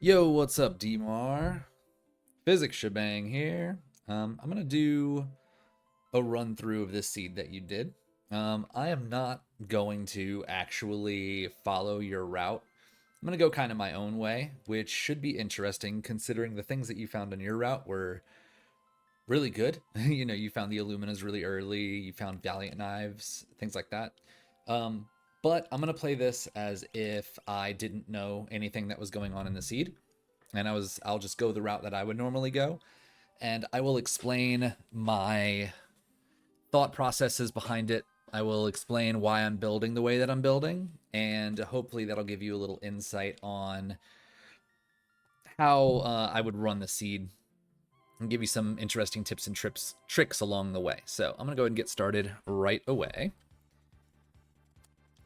Yo, what's up, DMar? Physics Shebang here. I'm gonna do a run through of this seed that you did. I am not going to actually follow your route. I'm gonna go kind of my own way, which should be interesting considering the things that you found on your route were really good. You found the Illuminas really early, you found Valiant Knives, things like that. Um, but I'm gonna play this as if I didn't know anything that was going on in the seed, and I'll just go the route that I would normally go, and I will explain my thought processes behind it. I will explain why I'm building the way that I'm building, and hopefully that'll give you a little insight on how I would run the seed and give you some interesting tips and tricks along the way. So I'm gonna go ahead and get started right away.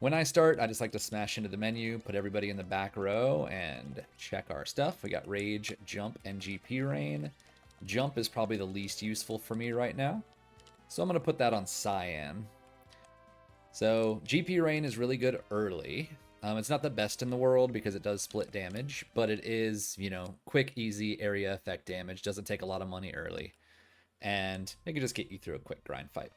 When I start, I just like to smash into the menu, put everybody in the back row, and check our stuff. We got Rage, Jump, and GP Rain. Jump is probably the least useful for me right now, so I'm going to put that on Cyan. So GP Rain is really good early. It's not the best in the world because it does split damage, but it is, quick, easy area effect damage. Doesn't take a lot of money early, and it can just get you through a quick grind fight.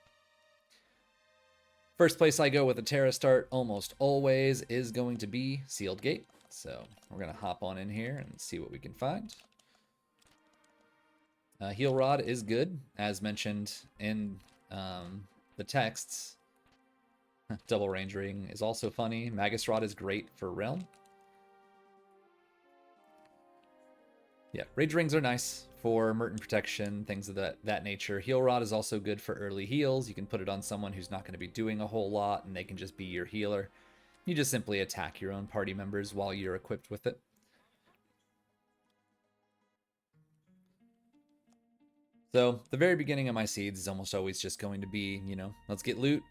First place I go with a Terra start almost always is going to be Sealed Gate. So we're going to hop on in here and see what we can find. Heal Rod is good, as mentioned in the texts. Double Range Ring is also funny. Magus Rod is great for Realm. Yeah, Rage Rings are nice for Merton protection, things of that nature. Heal Rod is also good for early heals. You can put it on someone who's not going to be doing a whole lot, and they can just be your healer. You just simply attack your own party members while you're equipped with it. So the very beginning of my seeds is almost always just going to be, let's get loot.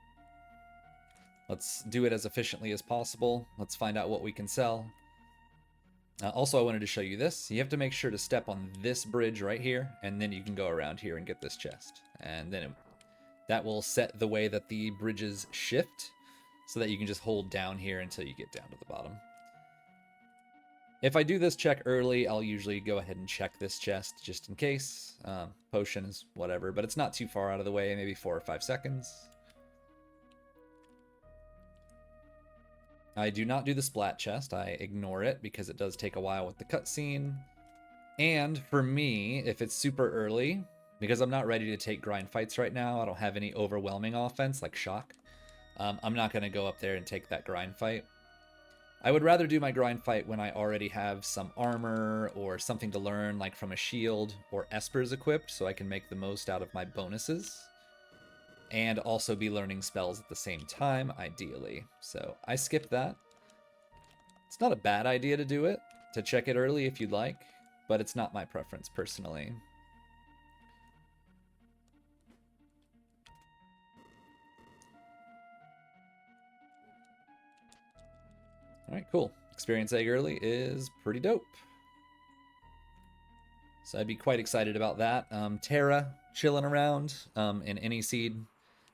Let's do it as efficiently as possible. Let's find out what we can sell. Also, I wanted to show you this. You have to make sure to step on this bridge right here, and then you can go around here and get this chest. And then that will set the way that the bridges shift, so that you can just hold down here until you get down to the bottom. If I do this check early, I'll usually go ahead and check this chest just in case. Potions, whatever, but it's not too far out of the way, maybe 4 or 5 seconds. I do not do the splat chest. I ignore it because it does take a while with the cutscene. And for me, if it's super early, because I'm not ready to take grind fights right now, I don't have any overwhelming offense like shock. I'm not going to go up there and take that grind fight. I would rather do my grind fight when I already have some armor or something to learn, like from a shield or espers equipped, so I can make the most out of my bonuses. And also be learning spells at the same time, ideally. So I skip that. It's not a bad idea to do it, to check it early if you'd like, but it's not my preference personally. Alright, cool. Experience egg early is pretty dope. So I'd be quite excited about that. Terra chilling around in any seed.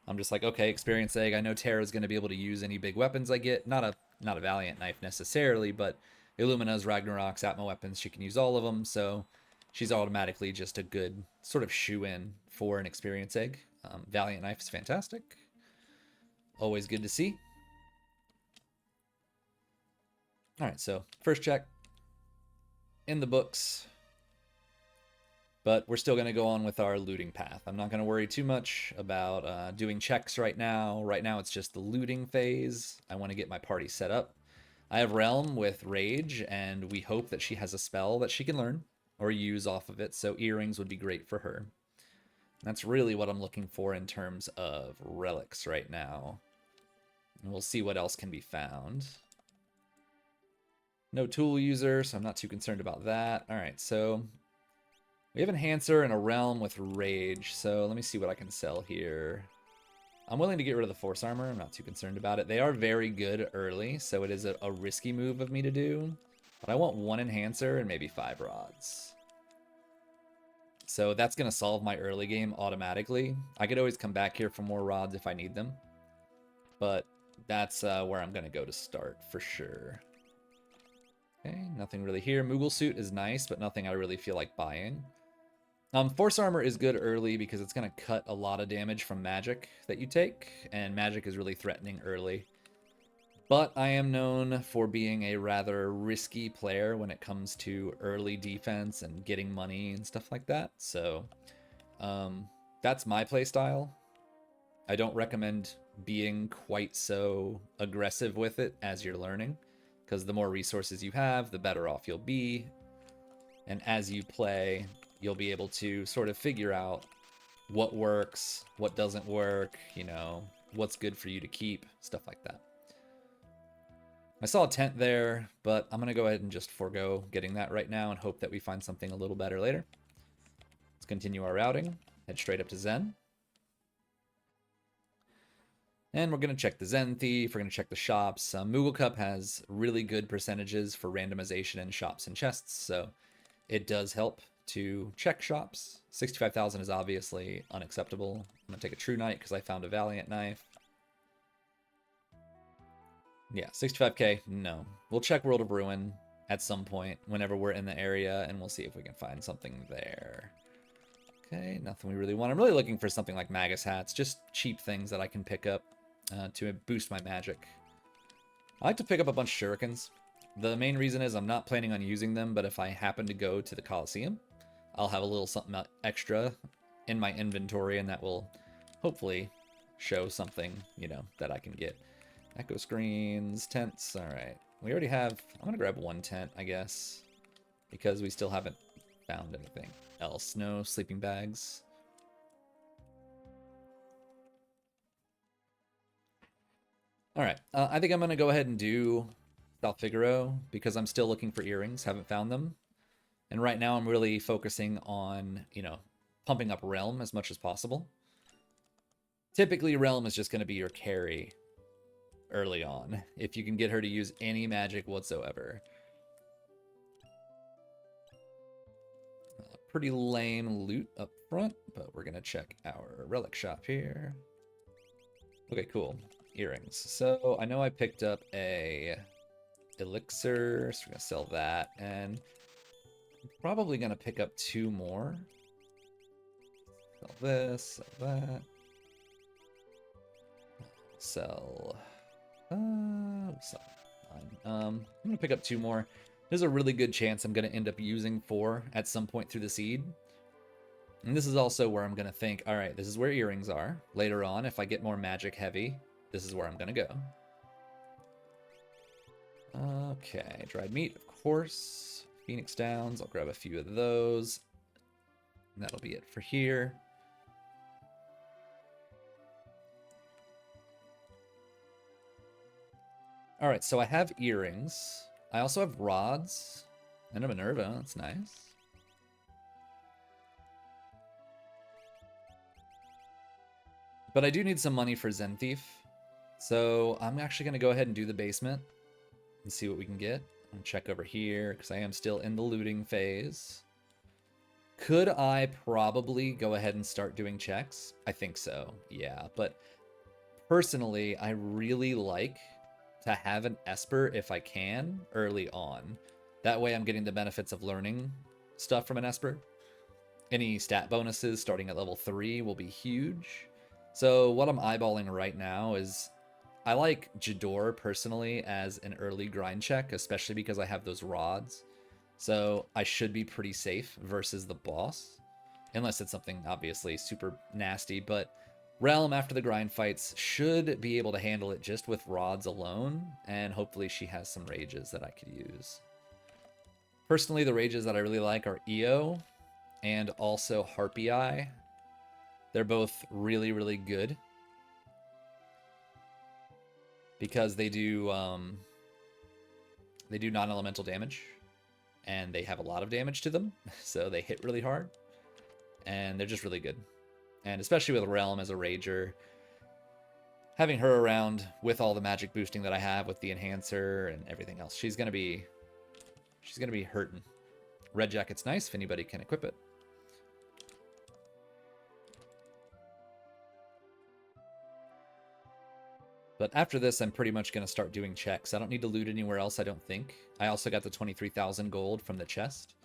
I'm just like, okay, experience egg. I know Terra's going to be able to use any big weapons I get. Not a Valiant knife necessarily, but Illumina's, Ragnarok's, Atma weapons. She can use all of them, so she's automatically just a good sort of shoe-in for an experience egg. Valiant knife is fantastic. Always good to see. All right, so first check in the books. But we're still going to go on with our looting path. I'm not going to worry too much about doing checks right now. Right now, it's just the looting phase. I want to get my party set up. I have Realm with Rage, and we hope that she has a spell that she can learn or use off of it, so earrings would be great for her. That's really what I'm looking for in terms of relics right now. And we'll see what else can be found. No tool user, so I'm not too concerned about that. All right, so we have Enhancer and a Realm with Rage, so let me see what I can sell here. I'm willing to get rid of the Force Armor. I'm not too concerned about it. They are very good early, so it is a risky move of me to do. But I want 1 Enhancer and maybe 5 Rods. So that's going to solve my early game automatically. I could always come back here for more Rods if I need them. But that's where I'm going to go to start for sure. Okay, nothing really here. Moogle suit is nice, but nothing I really feel like buying. Force armor is good early because it's going to cut a lot of damage from magic that you take, and magic is really threatening early. But I am known for being a rather risky player when it comes to early defense and getting money and stuff like that. So that's my playstyle. I don't recommend being quite so aggressive with it as you're learning, because the more resources you have, the better off you'll be. And as you play, you'll be able to sort of figure out what works, what doesn't work, you know, what's good for you to keep, stuff like that. I saw a tent there, but I'm going to go ahead and just forego getting that right now and hope that we find something a little better later. Let's continue our routing, head straight up to Zen. And we're going to check the Zen Thief, we're going to check the shops. Moogle Cup has really good percentages for randomization in shops and chests, so it does help to check shops. 65,000 is obviously unacceptable. I'm going to take a True Knight because I found a Valiant Knife. Yeah, 65k, no. We'll check World of Ruin at some point whenever we're in the area, and we'll see if we can find something there. Okay, nothing we really want. I'm really looking for something like Magus Hats, just cheap things that I can pick up to boost my magic. I like to pick up a bunch of shurikens. The main reason is I'm not planning on using them, but if I happen to go to the Coliseum, I'll have a little something extra in my inventory, and that will hopefully show something, you know, that I can get. Echo screens, tents, alright. We already have, I'm gonna grab one tent, I guess, because we still haven't found anything else. No sleeping bags. Alright, I think I'm gonna go ahead and do South Figaro because I'm still looking for earrings, haven't found them. And right now I'm really focusing on, you know, pumping up Realm as much as possible. Typically Realm is just gonna be your carry early on, if you can get her to use any magic whatsoever. Pretty lame loot up front, but we're gonna check our relic shop here. Okay, cool. Earrings. So I know I picked up a elixir, so we're gonna sell that, and I'm probably gonna pick up 2 more. Sell this, sell that. Sell I'm gonna pick up 2 more. There's a really good chance I'm gonna end up using 4 at some point through the seed. And this is also where I'm gonna think, all right, this is where earrings are. Later on, if I get more magic heavy, this is where I'm gonna go. Okay, dried meat, of course. Phoenix Downs, I'll grab a few of those. And that'll be it for here. All right, so I have earrings. I also have rods and a Minerva. That's nice. But I do need some money for Zen Thief. So I'm actually going to go ahead and do the basement and see what we can get. I'm going to check over here because I am still in the looting phase. Could I probably go ahead and start doing checks? I think so, yeah. But personally, I really like to have an Esper if I can early on. That way I'm getting the benefits of learning stuff from an Esper. Any stat bonuses starting at level 3 will be huge. So what I'm eyeballing right now is I like Jador personally as an early grind check, especially because I have those rods. So I should be pretty safe versus the boss. Unless it's something obviously super nasty, but Realm, after the grind fights, should be able to handle it just with rods alone, and hopefully she has some rages that I could use. Personally, the rages that I really like are EO and also Harpy Eye. They're both really, really good because they do non-elemental damage, and they have a lot of damage to them, so they hit really hard, and they're just really good. And especially with Realm as a rager, having her around with all the magic boosting that I have with the enhancer and everything else, she's gonna be hurting. Red Jacket's nice if anybody can equip it. But after this, I'm pretty much going to start doing checks. I don't need to loot anywhere else, I don't think. I also got the 23,000 gold from the chest.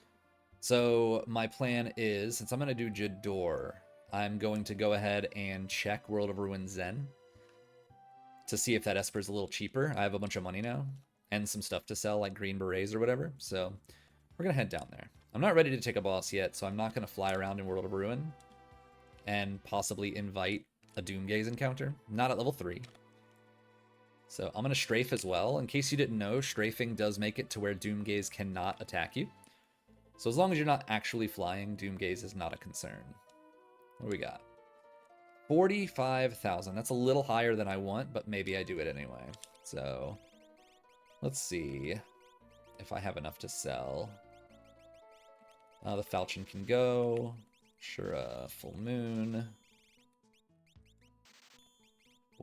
So my plan is, since I'm going to do Jador, I'm going to go ahead and check World of Ruin Zen to see if that Esper is a little cheaper. I have a bunch of money now and some stuff to sell, like green berets or whatever. So we're going to head down there. I'm not ready to take a boss yet, so I'm not going to fly around in World of Ruin and possibly invite a Doomgaze encounter. Not at level 3. So I'm going to strafe as well. In case you didn't know, strafing does make it to where Doomgaze cannot attack you. So as long as you're not actually flying, Doomgaze is not a concern. What do we got? 45,000. That's a little higher than I want, but maybe I do it anyway. So let's see if I have enough to sell. The Falchion can go. Sure, full moon.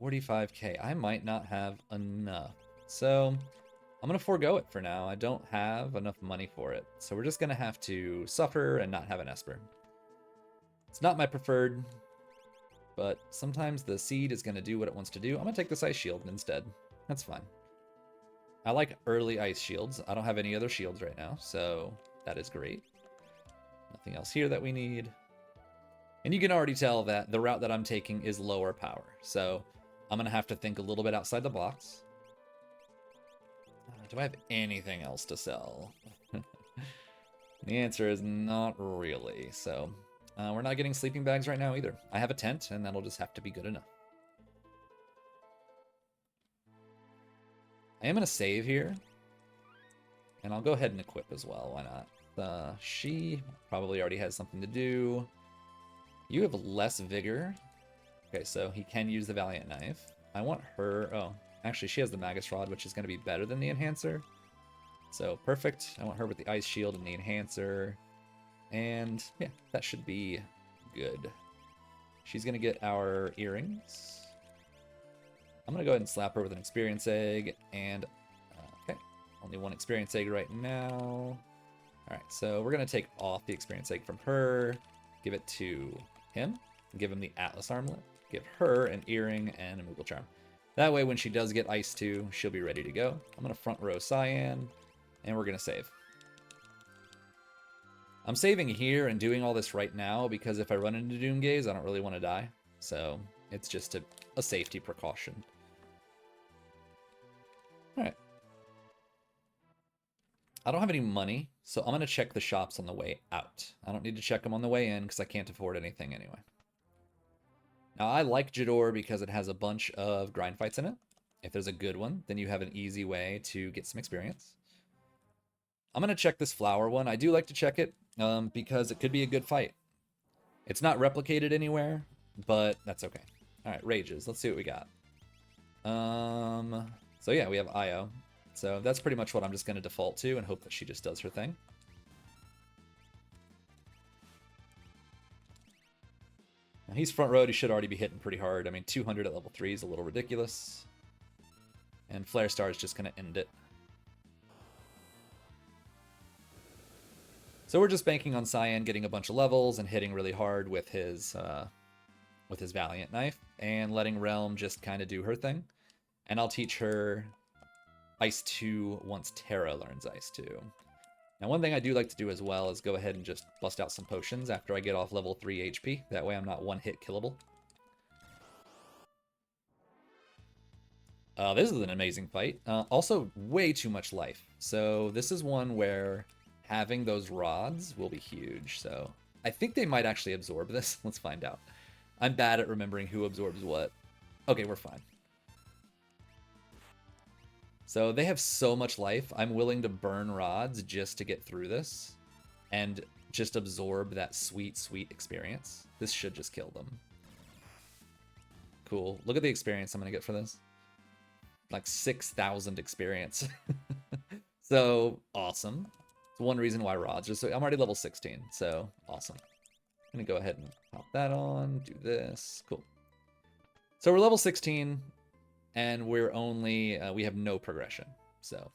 45k. I might not have enough. So I'm going to forego it for now. I don't have enough money for it. So we're just going to have to suffer and not have an Esper. It's not my preferred, but sometimes the seed is going to do what it wants to do. I'm going to take this ice shield instead. That's fine. I like early ice shields. I don't have any other shields right now, so that is great. Nothing else here that we need. And you can already tell that the route that I'm taking is lower power. So I'm going to have to think a little bit outside the box. Do I have anything else to sell? The answer is not really. So we're not getting sleeping bags right now either. I have a tent, and that'll just have to be good enough. I am going to save here. And I'll go ahead and equip as well. Why not? She probably already has something to do. You have less vigor. Okay, so he can use the Valiant Knife. I want her... Oh, actually, she has the Magus Rod, which is going to be better than the Enhancer. So, perfect. I want her with the Ice Shield and the Enhancer. And, yeah, that should be good. She's going to get our earrings. I'm going to go ahead and slap her with an Experience Egg. And, okay, only one Experience Egg right now. Alright, so we're going to take off the Experience Egg from her. Give it to him. Give him the Atlas Armlet. Give her an earring and a Moogle Charm. That way, when she does get Ice 2, she'll be ready to go. I'm going to front row Cyan, and we're going to save. I'm saving here and doing all this right now because if I run into Doomgaze, I don't really want to die. So it's just a safety precaution. Alright. I don't have any money, so I'm going to check the shops on the way out. I don't need to check them on the way in because I can't afford anything anyway. Now, I like Jador because it has a bunch of grind fights in it. If there's a good one, then you have an easy way to get some experience. I'm going to check this flower one. I do like to check it because it could be a good fight. It's not replicated anywhere, but that's okay. All right, Rages. Let's see what we got. So yeah, we have Io. So that's pretty much what I'm just going to default to and hope that she just does her thing. Now he's front road. He should already be hitting pretty hard. I mean, 200 at level 3 is a little ridiculous. And Flare Star is just going to end it. So we're just banking on Cyan getting a bunch of levels and hitting really hard with his Valiant Knife and letting Realm just kind of do her thing. And I'll teach her Ice 2 once Terra learns Ice 2. Now, one thing I do like to do as well is go ahead and just bust out some potions after I get off level 3 HP. That way I'm not one-hit killable. This is an amazing fight. Also, way too much life. So this is one where having those rods will be huge. So I think they might actually absorb this. Let's find out. I'm bad at remembering who absorbs what. Okay, we're fine. So they have so much life. I'm willing to burn rods just to get through this and just absorb that sweet, sweet experience. This should just kill them. Cool. Look at the experience I'm going to get for this. Like 6,000 experience. So awesome. It's one reason why rods are so... I'm already level 16, so awesome. I'm going to go ahead and pop that on, do this. Cool. So we're level 16. And we're only, we have no progression, so.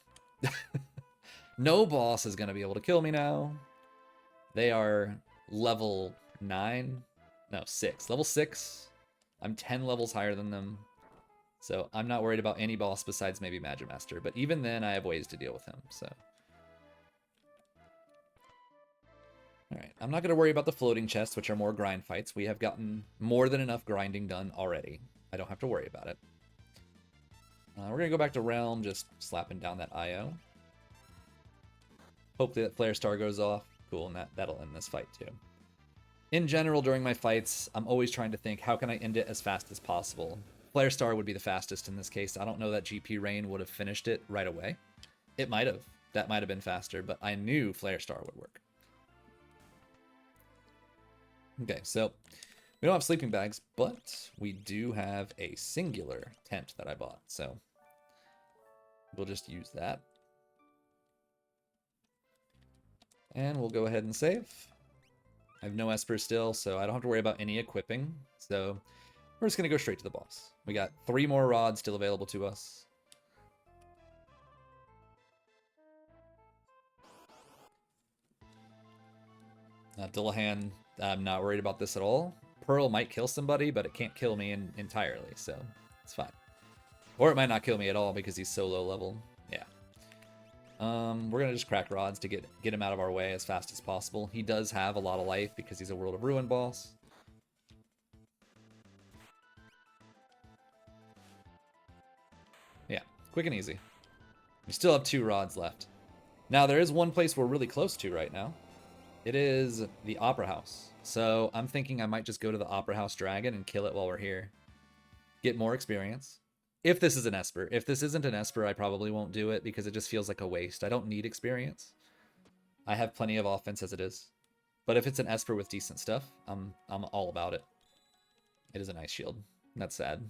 No boss is going to be able to kill me now. They are level 9, no, 6. Level 6. I'm 10 levels higher than them. So I'm not worried about any boss besides maybe Magimaster. But even then, I have ways to deal with him, so... Alright, I'm not going to worry about the floating chests, which are more grind fights. We have gotten more than enough grinding done already. I don't have to worry about it. We're going to go back to Realm, just slapping down that IO. Hopefully that Flare Star goes off. Cool, and that'll end this fight too. In general, during my fights, I'm always trying to think, how can I end it as fast as possible? Flare Star would be the fastest in this case. I don't know that GP Rain would have finished it right away. It might have. That might have been faster, but I knew Flare Star would work. Okay, so we don't have sleeping bags, but we do have a singular tent that I bought, so we'll just use that. And we'll go ahead and save. I have no Esper still, so I don't have to worry about any equipping. So we're just going to go straight to the boss. We got 3 more rods still available to us. Dillahan, I'm not worried about this at all. Pearl might kill somebody, but it can't kill me entirely, so it's fine. Or it might not kill me at all because he's so low level. Yeah. We're going to just crack rods to get him out of our way as fast as possible. He does have a lot of life because he's a World of Ruin boss. Yeah, quick and easy. We still have 2 rods left. Now, there is one place we're really close to right now. It is the Opera House. So I'm thinking I might just go to the Opera House Dragon and kill it while we're here. Get more experience. If this is an Esper. If this isn't an Esper, I probably won't do it because it just feels like a waste. I don't need experience. I have plenty of offense as it is. But if it's an Esper with decent stuff, I'm all about it. It is a nice shield. That's sad.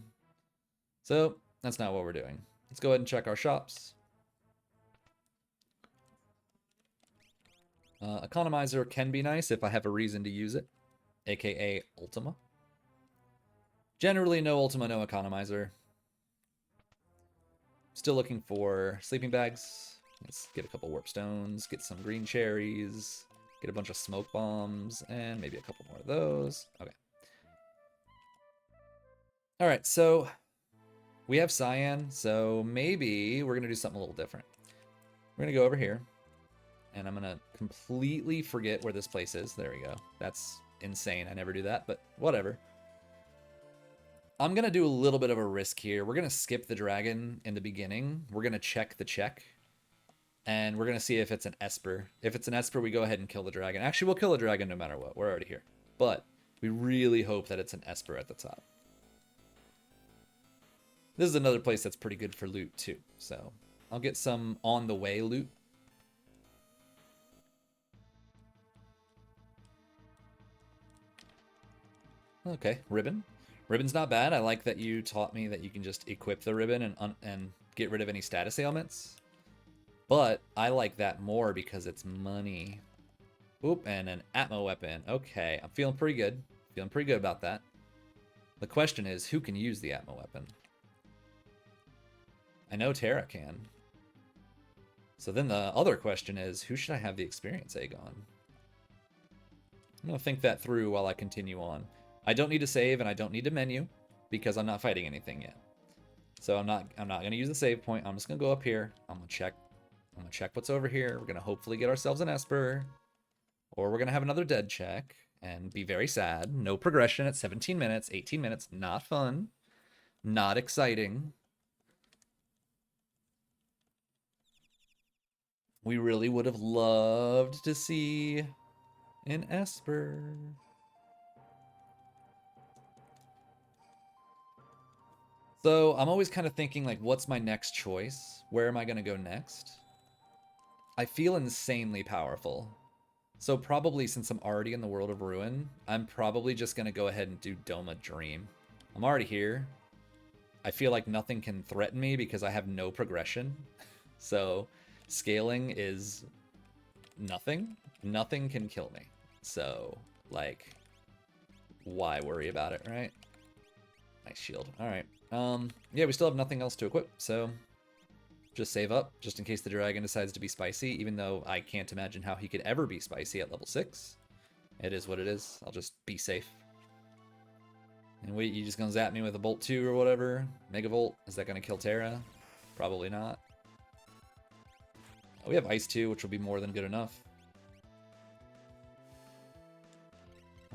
So that's not what we're doing. Let's go ahead and check our shops. Economizer can be nice if I have a reason to use it, aka Ultima. Generally, no Ultima, no Economizer. Still looking for sleeping bags. Let's get a couple warp stones, get some green cherries, get a bunch of smoke bombs, and maybe a couple more of those. Okay. All right, so we have Cyan, so maybe we're gonna do something a little different. We're gonna go over here. And I'm going to completely forget where this place is. There we go. That's insane. I never do that, but whatever. I'm going to do a little bit of a risk here. We're going to skip the dragon in the beginning. We're going to check the check. And we're going to see if it's an Esper. If it's an Esper, we go ahead and kill the dragon. Actually, we'll kill the dragon no matter what. We're already here. But we really hope that it's an Esper at the top. This is another place that's pretty good for loot, too. So I'll get some on-the-way loot. Okay, ribbon. Ribbon's not bad. I like that you taught me that you can just equip the ribbon and get rid of any status ailments. But I like that more because it's money. Oop, and an Atmo weapon. Okay, I'm feeling pretty good. Feeling pretty good about that. The question is, who can use the Atmo weapon? I know Terra can. So then the other question is, who should I have the experience egg on? I'm going to think that through while I continue on. I don't need to save and I don't need to menu because I'm not fighting anything yet. So I'm not going to use the save point. I'm just going to go up here. I'm going to check what's over here. We're going to hopefully get ourselves an Esper, or we're going to have another dead check and be very sad. No progression at 17 minutes, 18 minutes. Not fun. Not exciting. We really would have loved to see an Esper. So I'm always kind of thinking, like, what's my next choice? Where am I going to go next? I feel insanely powerful. So probably, since I'm already in the World of Ruin, I'm probably just going to go ahead and do Doma Dream. I'm already here. I feel like nothing can threaten me because I have no progression. So scaling is nothing. Nothing can kill me. So, like, why worry about it, right? Nice shield. All right. Yeah, we still have nothing else to equip, so just save up, just in case the dragon decides to be spicy, even though I can't imagine how he could ever be spicy at level 6. It is what it is. I'll just be safe. And wait, you just gonna zap me with a Bolt 2 or whatever? Megavolt? Is that gonna kill Terra? Probably not. We have Ice 2, which will be more than good enough.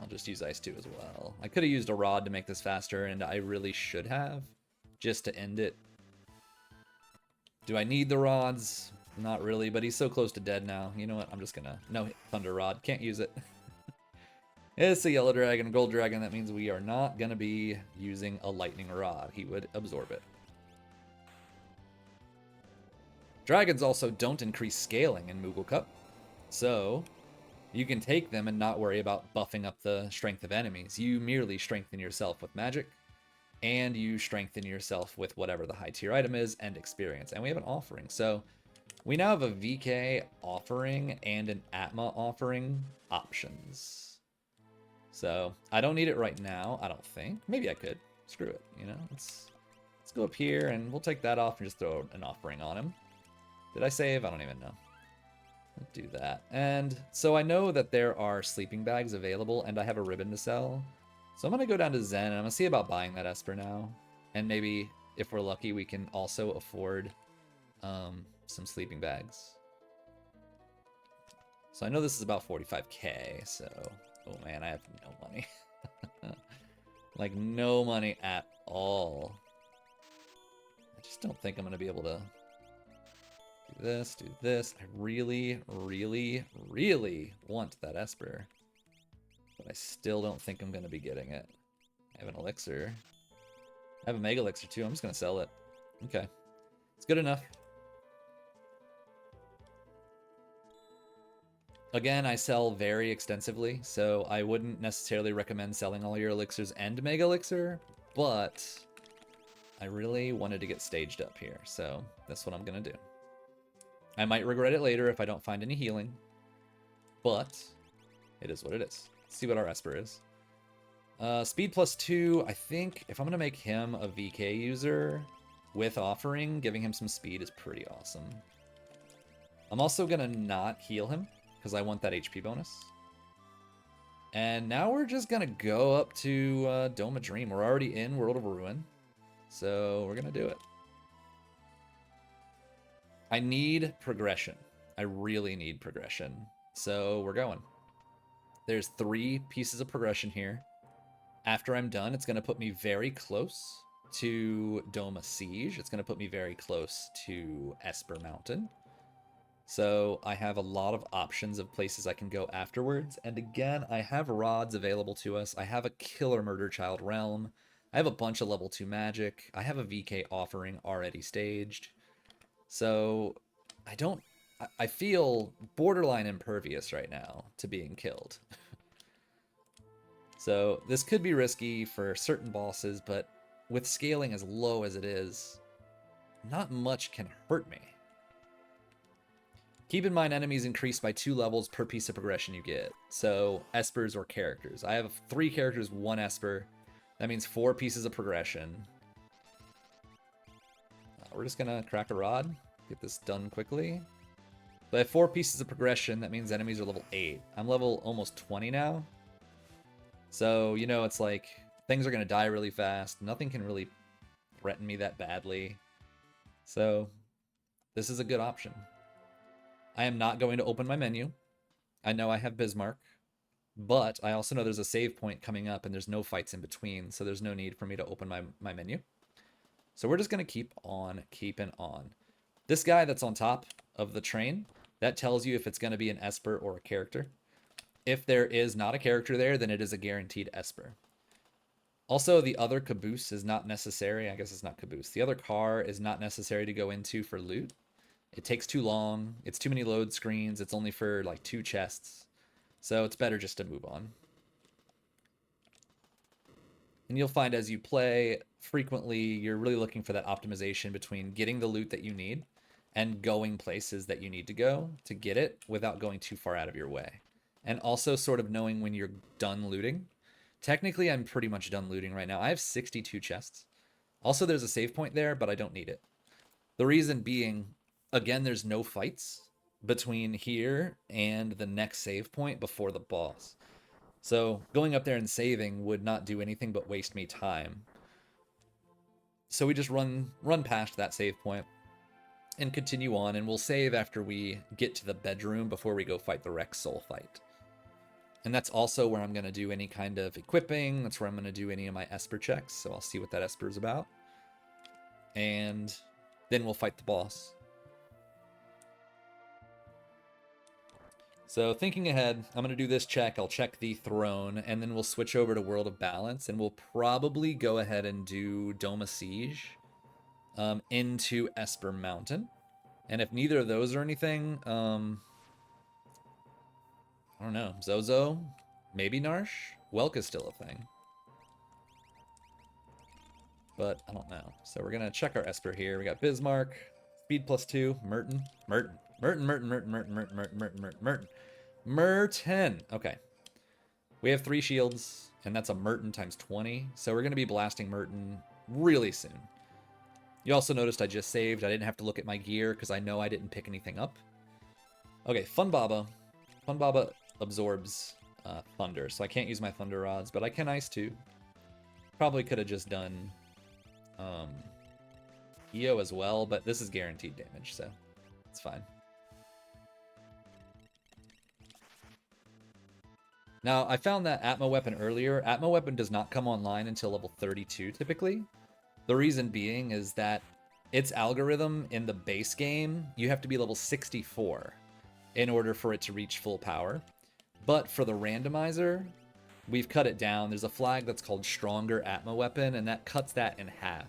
I'll just use Ice 2 as well. I could have used a Rod to make this faster, and I really should have, just to end it. Do I need the Rods? Not really, but he's so close to dead now. You know what? I'm just gonna... No, Thunder Rod. Can't use it. It's a Yellow Dragon, Gold Dragon. That means we are not gonna be using a Lightning Rod. He would absorb it. Dragons also don't increase scaling in Moogle Cup, so you can take them and not worry about buffing up the strength of enemies. You merely strengthen yourself with magic, and you strengthen yourself with whatever the high tier item is and experience. And we have an offering. So we now have a VK offering and an Atma offering options. So I don't need it right now, I don't think. Maybe I could. Screw it, you know? Let's go up here and we'll take that off and just throw an offering on him. Did I save? I don't even know. Let's do that. And so I know that there are sleeping bags available and I have a ribbon to sell. So I'm going to go down to Zen and I'm going to see about buying that Esper now. And maybe if we're lucky, we can also afford some sleeping bags. So I know this is about 45k. So, oh man, I have no money. Like no money at all. I just don't think I'm going to be able to do this. I really, really, really want that Esper. But I still don't think I'm going to be getting it. I have an Elixir. I have a Mega Elixir too. I'm just going to sell it. Okay. It's good enough. Again, I sell very extensively, so I wouldn't necessarily recommend selling all your Elixirs and Mega Elixir, but I really wanted to get staged up here, so that's what I'm going to do. I might regret it later if I don't find any healing, but it is what it is. Let's see what our Esper is. Speed +2, I think if I'm going to make him a VK user with offering, giving him some speed is pretty awesome. I'm also going to not heal him because I want that HP bonus. And now we're just going to go up to Dome of Dream. We're already in World of Ruin, so we're going to do it. I need progression. I really need progression. So we're going. There's 3 pieces of progression here. After I'm done, it's going to put me very close to Doma Siege. It's going to put me very close to Esper Mountain. So I have a lot of options of places I can go afterwards. And again, I have rods available to us. I have a Killer Murder Child Realm. I have a bunch of level 2 magic. I have a VK offering already staged. So I feel borderline impervious right now to being killed. So this could be risky for certain bosses, but with scaling as low as it is, not much can hurt me. Keep in mind enemies increase by 2 levels per piece of progression you get. So Espers or characters. I have 3 characters, 1 Esper. That means 4 pieces of progression. We're just gonna crack a rod, get this done quickly. But I have 4 pieces of progression, that means enemies are level 8. I'm level almost 20 now. So, you know, it's like, things are going to die really fast. Nothing can really threaten me that badly. So, this is a good option. I am not going to open my menu. I know I have Bismarck. But I also know there's a save point coming up and there's no fights in between. So there's no need for me to open my menu. So we're just going to keep on keeping on. This guy that's on top of the train, that tells you if it's going to be an Esper or a character. If there is not a character there, then it is a guaranteed Esper. Also, the other caboose is not necessary. I guess it's not caboose. The other car is not necessary to go into for loot. It takes too long. It's too many load screens. It's only for like 2 chests. So it's better just to move on. And you'll find as you play, frequently you're really looking for that optimization between getting the loot that you need and going places that you need to go to get it without going too far out of your way. And also sort of knowing when you're done looting. Technically, I'm pretty much done looting right now. I have 62 chests. Also, there's a save point there, but I don't need it. The reason being, again, there's no fights between here and the next save point before the boss. So going up there and saving would not do anything but waste me time. So we just run past that save point and continue on, and we'll save after we get to the bedroom before we go fight the Rex Soul fight. And that's also where I'm going to do any kind of equipping. That's where I'm going to do any of my Esper checks. So I'll see what that Esper is about. And then we'll fight the boss. So thinking ahead, I'm going to do this check. I'll check the throne, and then we'll switch over to World of Balance, and we'll probably go ahead and do Dome of Siege into Esper Mountain. And if neither of those are anything, I don't know, Zozo, maybe Narsh? Welk is still a thing. But I don't know. So we're going to check our Esper here. We got Bismarck, speed +2, Merton. Okay. We have 3 shields, and that's a Merton times 20. So we're going to be blasting Merton really soon. You also noticed I just saved. I didn't have to look at my gear because I know I didn't pick anything up. Okay, Funbaba. Funbaba absorbs thunder, so I can't use my thunder rods, but I can ice too. Probably could have just done EO as well, but this is guaranteed damage, so it's fine. Now, I found that Atma weapon earlier. Atma weapon does not come online until level 32 typically. The reason being is that its algorithm in the base game, you have to be level 64 in order for it to reach full power. But for the randomizer, we've cut it down. There's a flag that's called Stronger Atma Weapon, and that cuts that in half.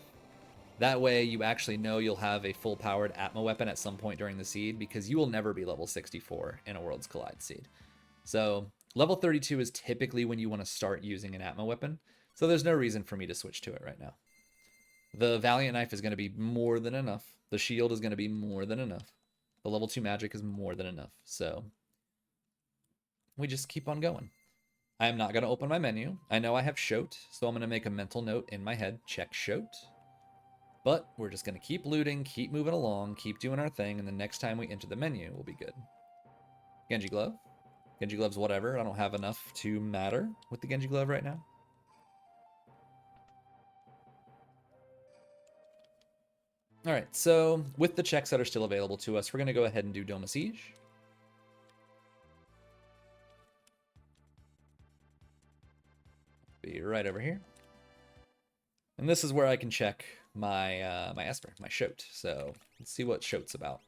That way, you actually know you'll have a full-powered Atma weapon at some point during the seed, because you will never be level 64 in a Worlds Collide seed. So, level 32 is typically when you want to start using an Atma weapon, so there's no reason for me to switch to it right now. The Valiant Knife is going to be more than enough. The shield is going to be more than enough. The level 2 magic is more than enough. So we just keep on going. I am not going to open my menu. I know I have Shote, so I'm going to make a mental note in my head. Check Shote. But we're just going to keep looting, keep moving along, keep doing our thing, and the next time we enter the menu, we'll be good. Genji Glove. Genji Glove's whatever. I don't have enough to matter with the Genji Glove right now. All right, so with the checks that are still available to us, we're going to go ahead and do Dome of Siege. Be right over here. And this is where I can check my my Esper, my Shote. So let's see what Shote's about.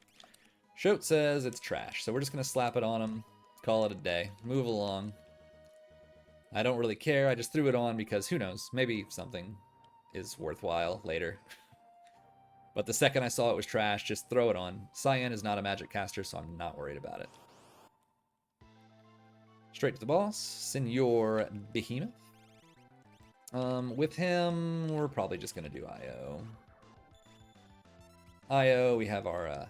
Shote says it's trash, so we're just going to slap it on him, call it a day, move along. I don't really care. I just threw it on because who knows, maybe something is worthwhile later. But the second I saw it was trash, just throw it on. Cyan is not a magic caster, so I'm not worried about it. Straight to the boss. Senor Behemoth. With him, we're probably just going to do IO. IO, we have our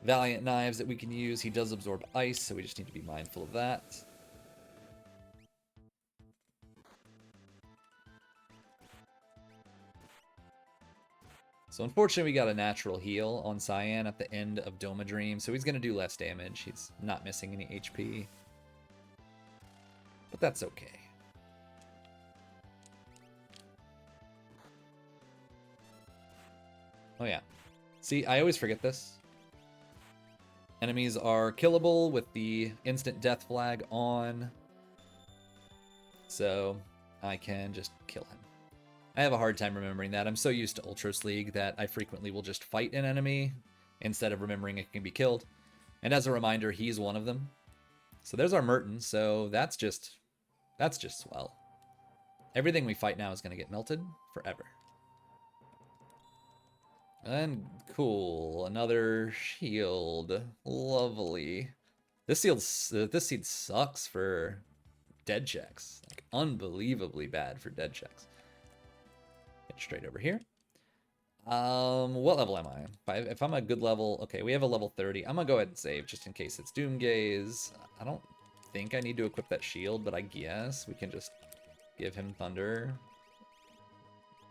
Valiant Knives that we can use. He does absorb ice, so we just need to be mindful of that. So unfortunately, we got a natural heal on Cyan at the end of Doma Dream, so he's going to do less damage. He's not missing any HP. But that's okay. Oh yeah. See, I always forget this. Enemies are killable with the instant death flag on. So I can just kill him. I have a hard time remembering that. I'm so used to Ultros League that I frequently will just fight an enemy instead of remembering it can be killed. And as a reminder, he's one of them. So there's our Merton, so that's just swell. Everything we fight now is going to get melted forever. And cool, another shield. Lovely. This seed sucks for dead checks. Like, unbelievably bad for dead checks. Get straight over here. What level am I? If I'm a good level, okay, we have a level 30. I'm gonna go ahead and save just in case it's Doomgaze. I don't think I need to equip that shield, but I guess we can just give him thunder.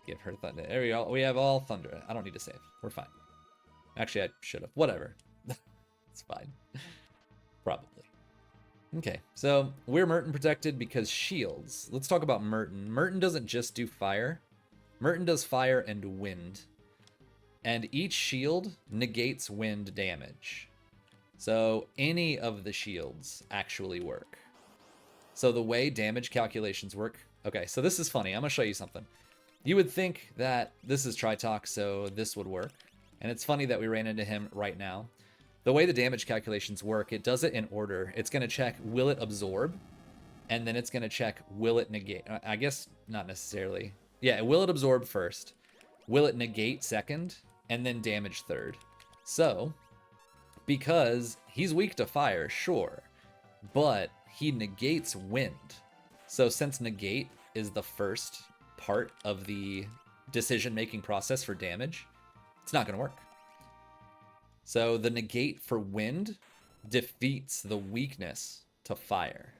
Give her thunder. There we go. We have all thunder. I don't need to save. We're fine. Actually, I should have. Whatever. It's fine. Probably. Okay, so we're Merton protected because shields. Let's talk about Merton. Merton doesn't just do fire. Merton does fire and wind. And each shield negates wind damage. So any of the shields actually work. So the way damage calculations work... Okay, so this is funny. I'm going to show you something. You would think that this is Tritalk, so this would work. And it's funny that we ran into him right now. The way the damage calculations work, it does it in order. It's going to check, will it absorb? And then it's going to check, will it negate? I guess not necessarily. Yeah, will it absorb first? Will it negate second? And then damage third. So, because he's weak to fire, sure. But he negates wind. So since negate is the first part of the decision-making process for damage, it's not going to work. So the negate for wind defeats the weakness to fire.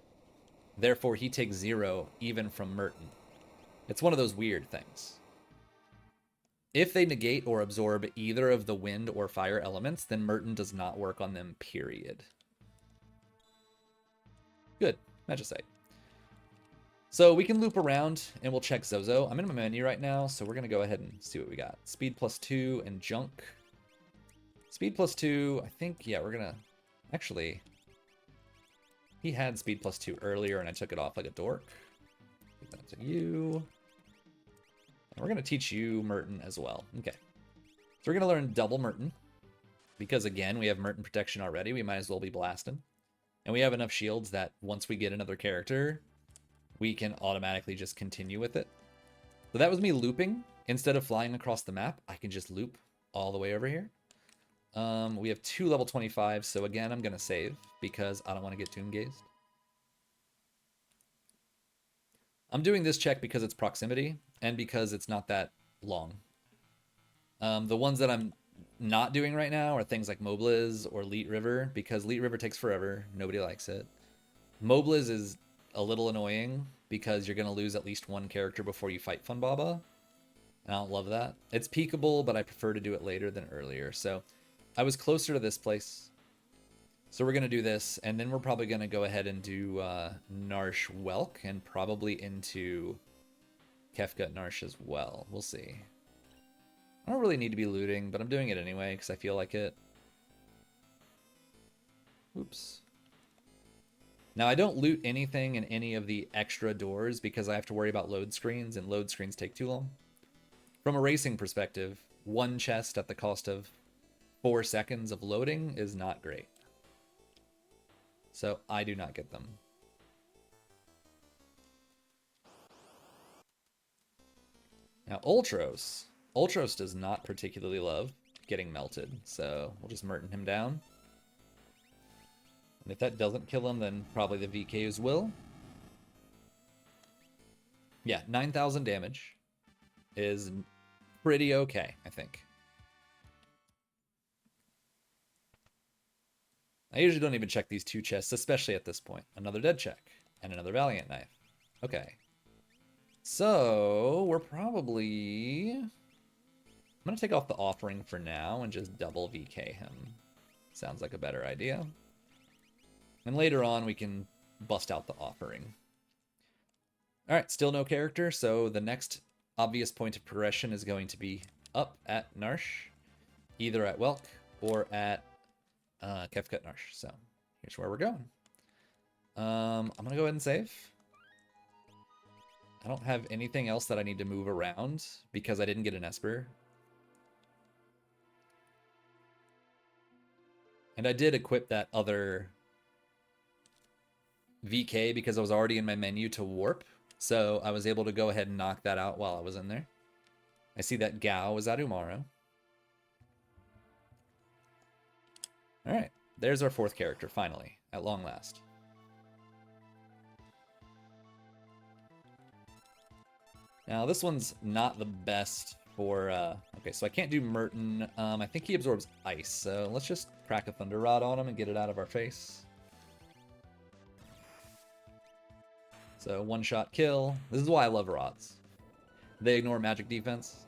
Therefore, he takes 0 even from Merton. It's one of those weird things. If they negate or absorb either of the wind or fire elements, then Merton does not work on them, period. Good. Magicite. So we can loop around and we'll check Zozo. I'm in my menu right now, so we're going to go ahead and see what we got. Speed +2 and junk. Speed +2, I think, yeah, we're going to... Actually, he had speed +2 earlier and I took it off like a dork. Give that to you. And we're going to teach you Merton as well. Okay. So we're going to learn double Merton. Because, again, we have Merton protection already. We might as well be blasting. And we have enough shields that once we get another character, we can automatically just continue with it. So that was me looping. Instead of flying across the map, I can just loop all the way over here. We have 2 level 25, so again, I'm going to save because I don't want to get tomb gazed. I'm doing this check because it's proximity and because it's not that long. The ones that I'm not doing right now are things like Moogle or Leet River, because Leet River takes forever. Nobody likes it. Moogle is a little annoying because you're going to lose at least one character before you fight Funbaba. And I don't love that. It's peekable, but I prefer to do it later than earlier. So I was closer to this place. So we're going to do this, and then we're probably going to go ahead and do Narsh Welk, and probably into Kefgut Narsh as well. We'll see. I don't really need to be looting, but I'm doing it anyway because I feel like it. Oops. Now, I don't loot anything in any of the extra doors because I have to worry about load screens, and load screens take too long. From a racing perspective, one chest at the cost of 4 seconds of loading is not great. So I do not get them. Now, Ultros. Ultros does not particularly love getting melted, so we'll just Merton him down. And if that doesn't kill him, then probably the VKs will. Yeah, 9,000 damage is pretty okay, I think. I usually don't even check these 2 chests, especially at this point. Another dead check and another Valiant Knife. Okay. So we're probably... I'm going to take off the offering for now and just double VK him. Sounds like a better idea. And later on, we can bust out the offering. All right, still no character, so the next obvious point of progression is going to be up at Narsh, either at Welk or at Kefgut Narsh. So here's where we're going. I'm going to go ahead and save. I don't have anything else that I need to move around because I didn't get an Esper. And I did equip that other VK because I was already in my menu to warp. So I was able to go ahead and knock that out while I was in there. I see that Gao was at Umaro. All right, there's our 4th character, finally, at long last. Now, this one's not the best for... okay, so I can't do Merton. I think he absorbs ice, so let's just crack a Thunder Rod on him and get it out of our face. So, one-shot kill. This is why I love rods. They ignore magic defense,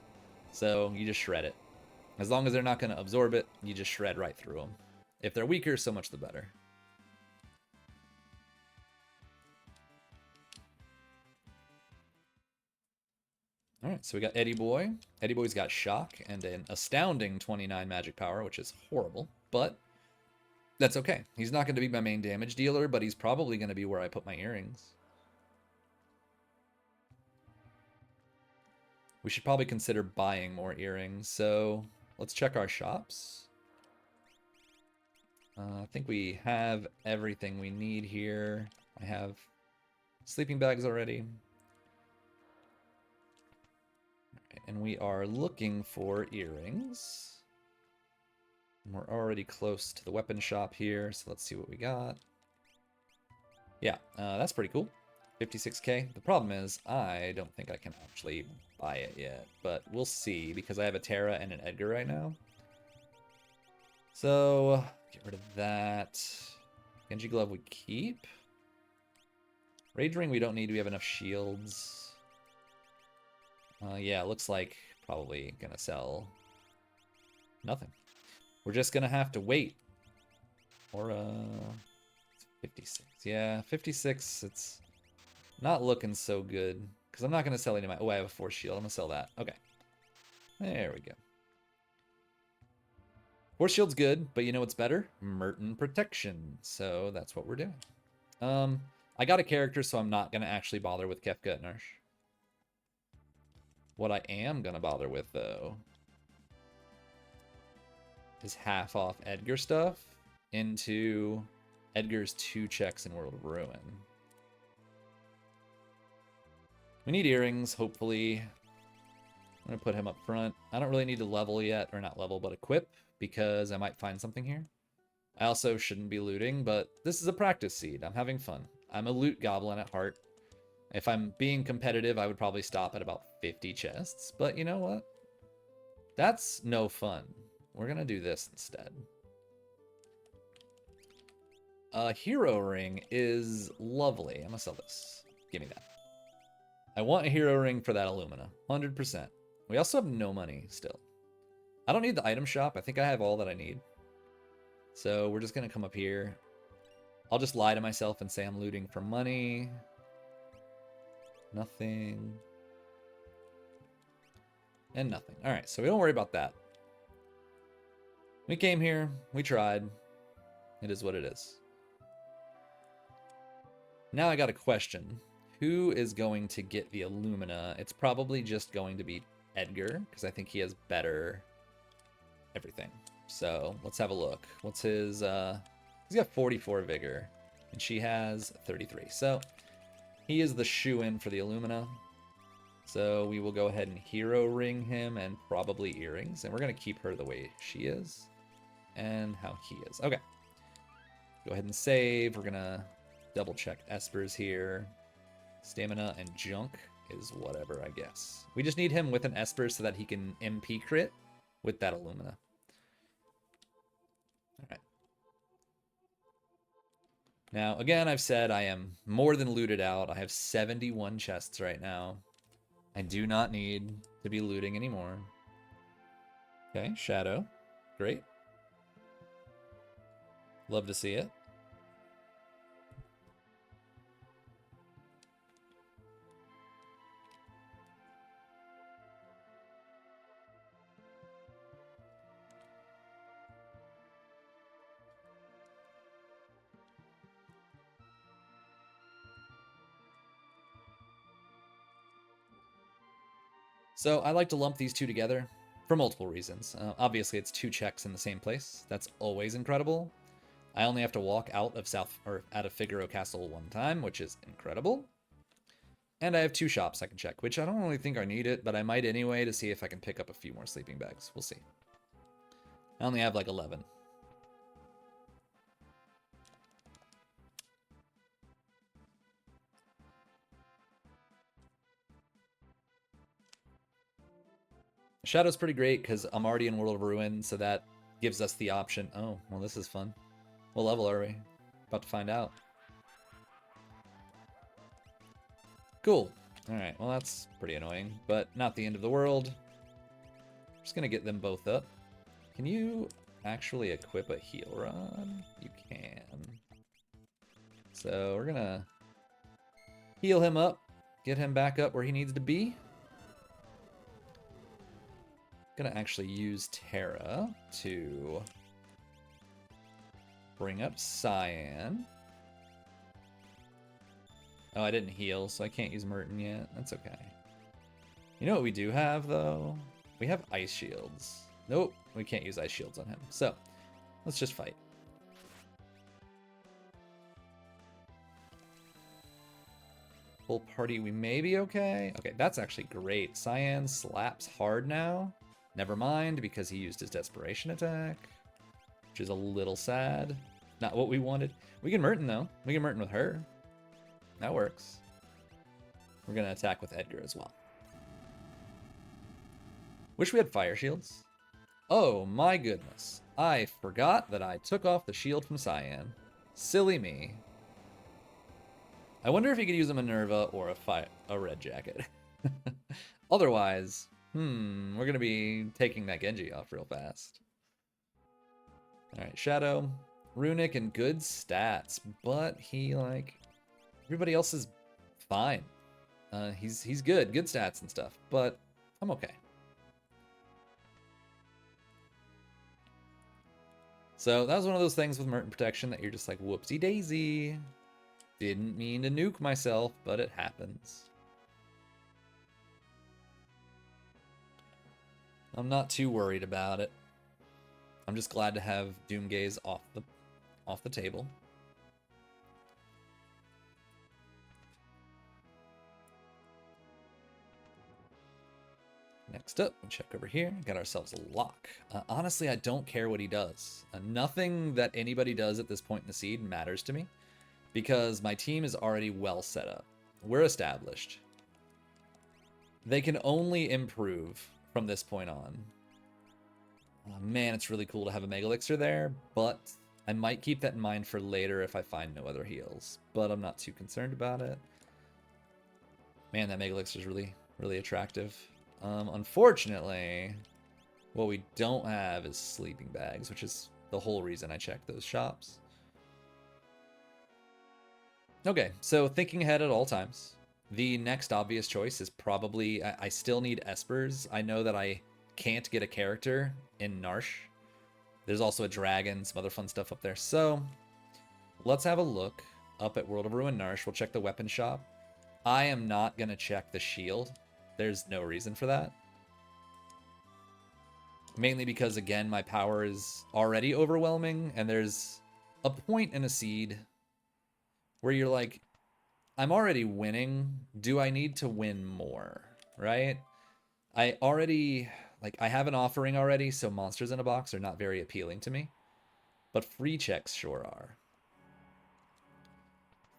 so you just shred it. As long as they're not going to absorb it, you just shred right through them. If they're weaker, so much the better. Alright, so we got Eddie Boy. Eddie Boy's got Shock and an astounding 29 magic power, which is horrible, but that's okay. He's not going to be my main damage dealer, but he's probably going to be where I put my earrings. We should probably consider buying more earrings, so let's check our shops. I think we have everything we need here. I have sleeping bags already. And we are looking for earrings. And we're already close to the weapon shop here, so let's see what we got. Yeah, that's pretty cool. 56k. The problem is, I don't think I can actually buy it yet, but we'll see, because I have a Terra and an Edgar right now. So, get rid of that. Genji Glove we keep. Rage Ring we don't need, we have enough shields. Yeah, looks like probably gonna sell nothing. We're just gonna have to wait. Or, 56. Yeah, 56, it's not looking so good. Because I'm not gonna sell any of my... Oh, I have a Force Shield, I'm gonna sell that. Okay. There we go. Force Shield's good, but you know what's better? Merton Protection. So that's what we're doing. I got a character, so I'm not gonna actually bother with Kefka and Narsh. What I am gonna bother with, though, is half off Edgar stuff into Edgar's 2 checks in World of Ruin. We need earrings, hopefully. I'm gonna put him up front. I don't really need to level yet, or not level, but equip, because I might find something here. I also shouldn't be looting, but this is a practice seed. I'm having fun. I'm a loot goblin at heart. If I'm being competitive, I would probably stop at about 50 chests, but you know what? That's no fun. We're gonna do this instead. A hero ring is lovely. I'm gonna sell this. Give me that. I want a hero ring for that Illumina. 100%. We also have no money still. I don't need the item shop. I think I have all that I need. So we're just gonna come up here. I'll just lie to myself and say I'm looting for money. Nothing. And nothing. Alright, so we don't worry about that. We came here. We tried. It is what it is. Now I got a question. Who is going to get the Illumina? It's probably just going to be Edgar, because I think he has better everything. So let's have a look. What's his... he's got 44 vigor, and she has 33. So he is the shoe-in for the Illumina. So we will go ahead and hero ring him and probably earrings. And we're going to keep her the way she is and how he is. Okay. Go ahead and save. We're going to double check Esper's here. Stamina and junk is whatever, I guess. We just need him with an Esper so that he can MP crit with that Illumina. Alright. Now, again, I've said I am more than looted out. I have 71 chests right now. I do not need to be looting anymore. Okay, Shadow. Great. Love to see it. So I like to lump these two together for multiple reasons. Obviously, it's 2 checks in the same place. That's always incredible. I only have to walk out of Figaro Castle 1 time, which is incredible. And I have 2 shops I can check, which I don't really think I need it, but I might anyway to see if I can pick up a few more sleeping bags. We'll see. I only have like 11. Shadow's pretty great because I'm already in World of Ruin, so that gives us the option. Oh, well, this is fun. What level are we? About to find out. Cool. Alright, well, that's pretty annoying, but not the end of the world. Just gonna get them both up. Can you actually equip a heal rod? You can. So we're gonna heal him up, get him back up where he needs to be. Gonna actually use Terra to bring up Cyan. Oh, I didn't heal, so I can't use Merton yet. That's okay. You know what we do have, though? We have Ice Shields. Nope, we can't use Ice Shields on him. So, let's just fight. Full party, we may be okay. Okay, that's actually great. Cyan slaps hard now. Never mind, because he used his Desperation attack, which is a little sad. Not what we wanted. We can Merton, though. We can Merton with her. That works. We're going to attack with Edgar as well. Wish we had Fire Shields. Oh my goodness. I forgot that I took off the shield from Cyan. Silly me. I wonder if he could use a Minerva or a Red Jacket. Otherwise, we're going to be taking that Genji off real fast. Alright, Shadow. Runic and good stats, but he, like... Everybody else is fine. He's good stats and stuff, but I'm okay. So that was one of those things with Merton Protection that you're just like, whoopsie daisy. Didn't mean to nuke myself, but it happens. I'm not too worried about it. I'm just glad to have Doomgaze off the table. Next up, we'll check over here. Got ourselves a lock. Honestly, I don't care what he does. Nothing that anybody does at this point in the seed matters to me because my team is already well set up. We're established. They can only improve from this point on. Man, it's really cool to have a Mega Elixir there, but I might keep that in mind for later if I find no other heals. But I'm not too concerned about it. Man, that Mega Elixir is really, really attractive. Unfortunately, what we don't have is sleeping bags, which is the whole reason I checked those shops. Okay, so thinking ahead at all times. The next obvious choice is probably... I still need Espers. I know that I can't get a character in Narsh. There's also a dragon, some other fun stuff up there. So, let's have a look up at World of Ruin Narsh. We'll check the weapon shop. I am not going to check the shield. There's no reason for that. Mainly because, again, my power is already overwhelming, and there's a point in a seed where you're like, I'm already winning. Do I need to win more, right? I already, I have an offering already, so monsters in a box are not very appealing to me. But free checks sure are.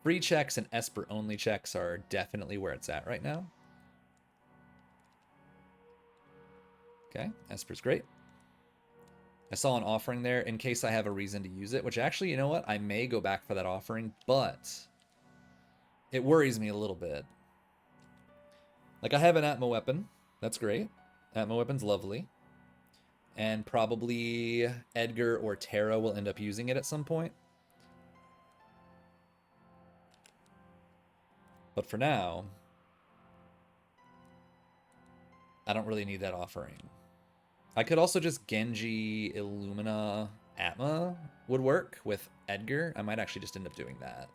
Free checks and Esper-only checks are definitely where it's at right now. Okay, Esper's great. I saw an offering there in case I have a reason to use it, which actually, you know what? I may go back for that offering, but it worries me a little bit. Like, I have an Atma weapon. That's great. Atma weapon's lovely. And probably Edgar or Terra will end up using it at some point. But for now, I don't really need that offering. I could also just Genji, Illumina, Atma would work with Edgar. I might actually just end up doing that.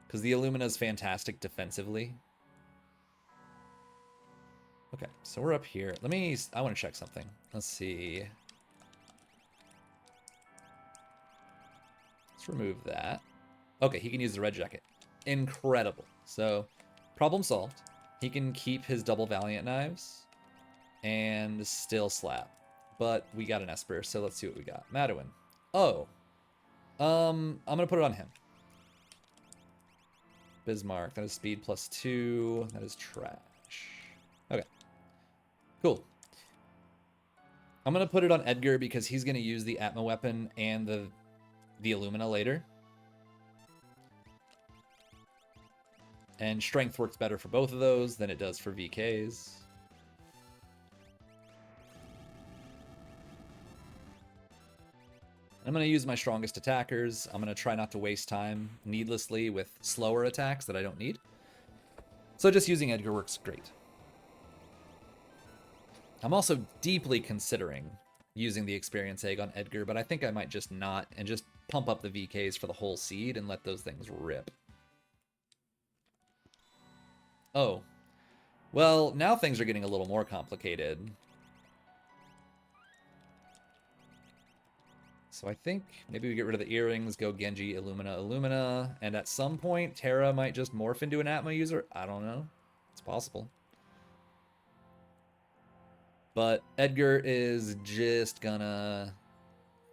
Because the Illumina is fantastic defensively. Okay, so we're up here. I want to check something. Let's see. Let's remove that. Okay, he can use the red jacket. Incredible. So, problem solved. He can keep his double Valiant knives and still slap. But we got an Esper, so let's see what we got. Madeline. Oh. I'm going to put it on him. Bismarck. That is speed +2. That is trash. Okay. Cool. I'm going to put it on Edgar because he's going to use the Atma weapon and the Illumina later. And strength works better for both of those than it does for VKs. I'm going to use my strongest attackers. I'm going to try not to waste time needlessly with slower attacks that I don't need. So just using Edgar works great. I'm also deeply considering using the experience egg on Edgar, but I think I might just not and just pump up the VKs for the whole seed and let those things rip. Oh. Well, now things are getting a little more complicated. So I think maybe we get rid of the earrings, go Genji, Illumina, Illumina, and at some point, Terra might just morph into an Atma user. I don't know. It's possible. But Edgar is just gonna...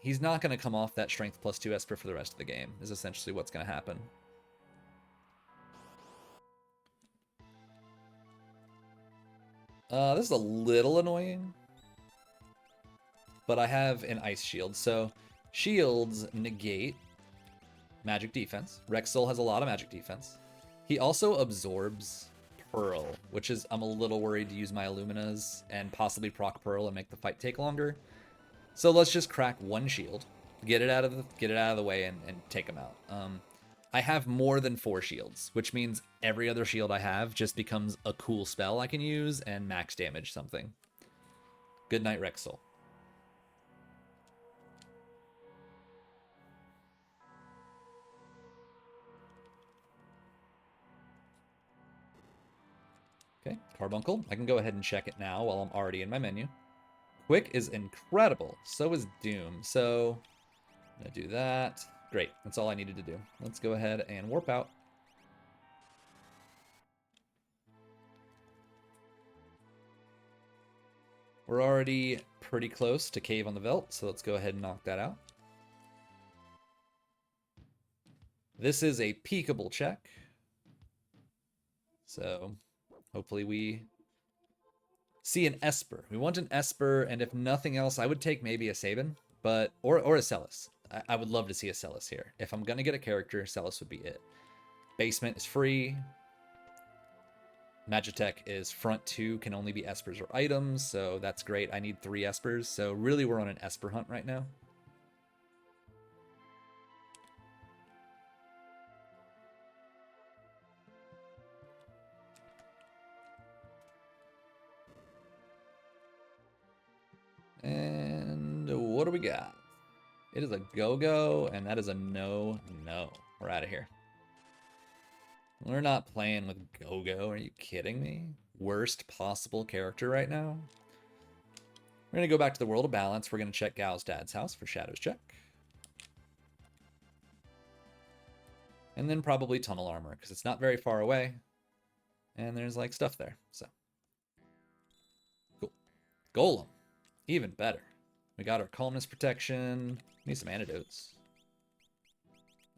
He's not gonna come off that Strength +2 Esper for the rest of the game, is essentially what's gonna happen. This is a little annoying. But I have an Ice Shield, so shields negate magic defense. Rexel has a lot of magic defense. He also absorbs Pearl, which is, I'm a little worried to use my Illuminas and possibly proc Pearl and make the fight take longer. So let's just crack one shield, get it out of the way, and take him out. I have more than 4 shields, which means every other shield I have just becomes a cool spell I can use and max damage something. Good night, Rexel. Okay, Carbuncle. I can go ahead and check it now while I'm already in my menu. Quick is incredible. So is Doom. So I'm going to do that. Great. That's all I needed to do. Let's go ahead and warp out. We're already pretty close to Cave on the Veldt, so let's go ahead and knock that out. This is a peekable check. So hopefully we see an Esper. We want an Esper, and if nothing else, I would take maybe a Sabin, but or a Celis. I would love to see a Celis here. If I'm gonna get a character, Celis would be it. Basement is free. Magitech is front 2, can only be Espers or items, so that's great. I need 3 Espers, so really we're on an Esper hunt right now. And what do we got? It is a go-go, and that is a no. We're out of here. We're not playing with go-go. Are you kidding me? Worst possible character right now. We're going to go back to the World of Balance. We're going to check Gao's dad's house for Shadows check. And then probably Tunnel Armor, because it's not very far away. And there's, like, stuff there, so. Cool. Golem. Even better. We got our Calmness Protection. Need some antidotes.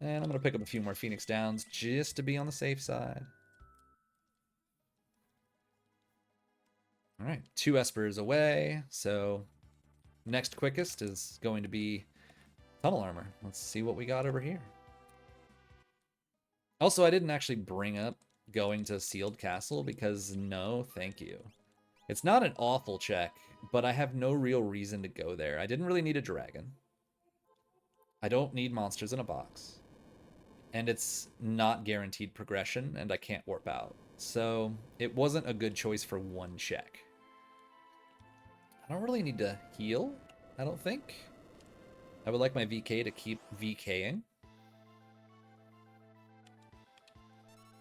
And I'm going to pick up a few more Phoenix Downs just to be on the safe side. Alright, 2 Espers away. So, next quickest is going to be Tunnel Armor. Let's see what we got over here. Also, I didn't actually bring up going to Sealed Castle because no, thank you. It's not an awful check, but I have no real reason to go there. I didn't really need a dragon. I don't need monsters in a box. And it's not guaranteed progression, and I can't warp out. So it wasn't a good choice for one check. I don't really need to heal, I don't think. I would like my VK to keep VKing.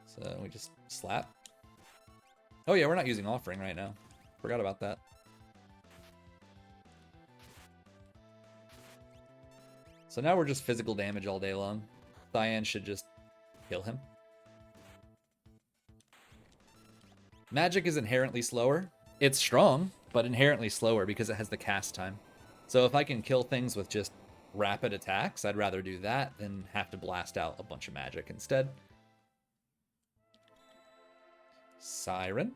So we just slap. Oh yeah, we're not using Offering right now. Forgot about that. So now we're just physical damage all day long. Cyan should just kill him. Magic is inherently slower. It's strong, but inherently slower because it has the cast time. So if I can kill things with just rapid attacks, I'd rather do that than have to blast out a bunch of magic instead. Siren.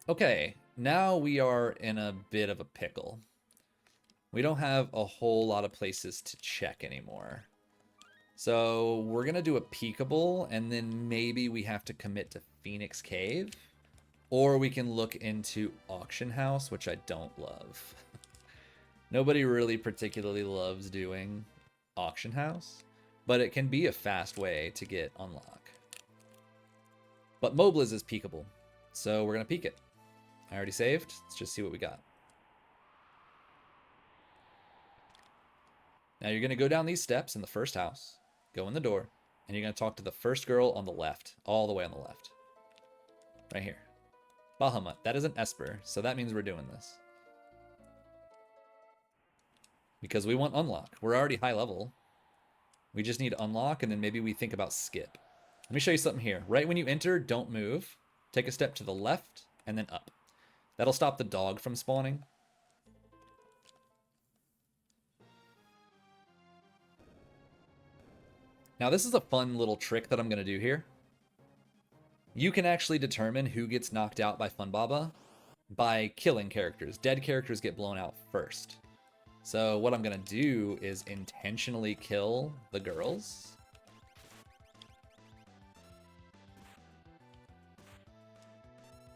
Okay, now we are in a bit of a pickle. We don't have a whole lot of places to check anymore. So we're going to do a peekable, and then maybe we have to commit to Phoenix Cave. Or we can look into Auction House, which I don't love. Nobody really particularly loves doing Auction House, but it can be a fast way to get Unlock. But Mobliz is peekable, so we're going to peek it. I already saved. Let's just see what we got. Now you're going to go down these steps in the first house, go in the door, and you're going to talk to the first girl on the left, all the way on the left. Right here. Bahamut. That is an Esper, so that means we're doing this. Because we want unlock. We're already high level. We just need unlock, and then maybe we think about skip. Let me show you something here. Right when you enter, don't move. Take a step to the left, and then up. That'll stop the dog from spawning. Now, this is a fun little trick that I'm going to do here. You can actually determine who gets knocked out by Funbaba by killing characters. Dead characters get blown out first. So what I'm going to do is intentionally kill the girls.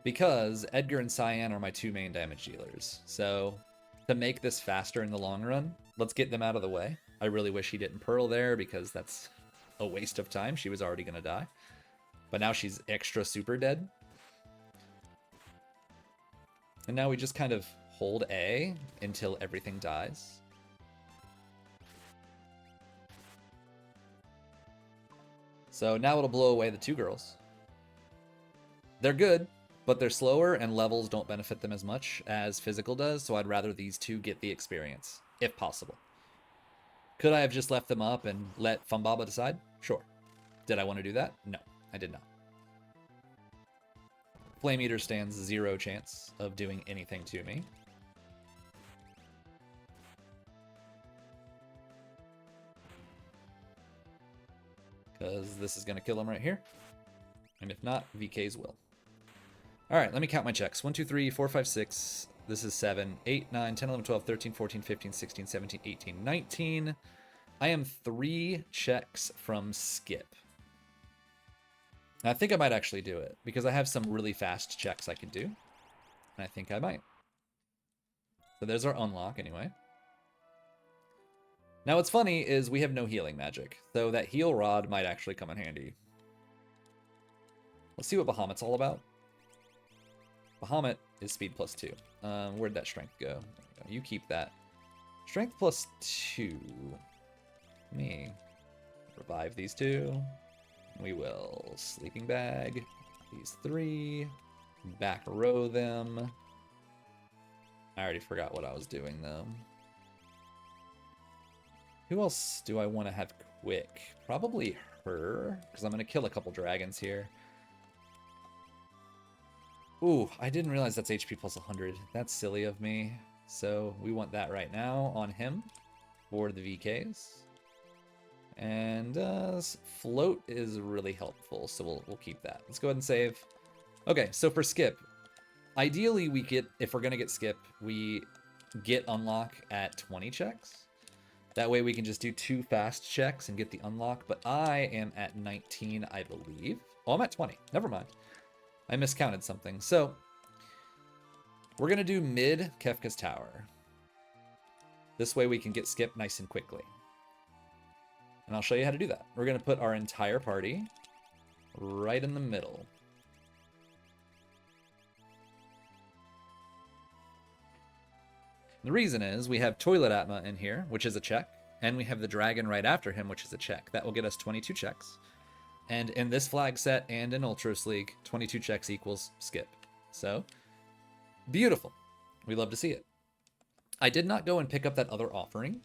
Because Edgar and Cyan are my two main damage dealers. So to make this faster in the long run, let's get them out of the way. I really wish he didn't Pearl there because that's a waste of time. She was already going to die. But now she's extra super dead. And now we just kind of hold A until everything dies. So now it'll blow away the two girls. They're good, but they're slower and levels don't benefit them as much as physical does, so I'd rather these two get the experience, if possible. Could I have just left them up and let Funbaba decide? Sure. Did I want to do that? No, I did not. Flame Eater stands 0 chance of doing anything to me. Because this is going to kill him right here. And if not, VKs will. Alright, let me count my checks. 1, 2, 3, 4, 5, 6. This is 7, 8, 9, 10, 11, 12, 13, 14, 15, 16, 17, 18, 19. I am 3 checks from skip. And I think I might actually do it, because I have some really fast checks I could do. And I think I might. So there's our unlock, anyway. Now what's funny is we have no healing magic, so that heal rod might actually come in handy. Let's see what Bahamut's all about. Bahamut is speed +2. Where'd that strength go? You keep that. Strength +2. Me. Revive these two. We will sleeping bag these 3. Back row them. I already forgot what I was doing though. Who else do I want to have quick? Probably her, because I'm going to kill a couple dragons here. Ooh, I didn't realize that's HP +100. That's silly of me. So we want that right now on him for the VKs. And float is really helpful, so we'll keep that. Let's go ahead and save. Okay, so for skip, ideally we get, if we're going to get skip, we get unlock at 20 checks. That way we can just do 2 fast checks and get the unlock, but I am at 19, I believe. Oh, I'm at 20. Never mind. I miscounted something. So, we're going to do mid Kefka's Tower. This way we can get skip nice and quickly. And I'll show you how to do that. We're going to put our entire party right in the middle. The reason is we have Toilet Atma in here, which is a check, and we have the dragon right after him, which is a check. That will get us 22 checks. And in this flag set and in Ultros League, 22 checks equals skip. So, beautiful. We love to see it. I did not go and pick up that other offering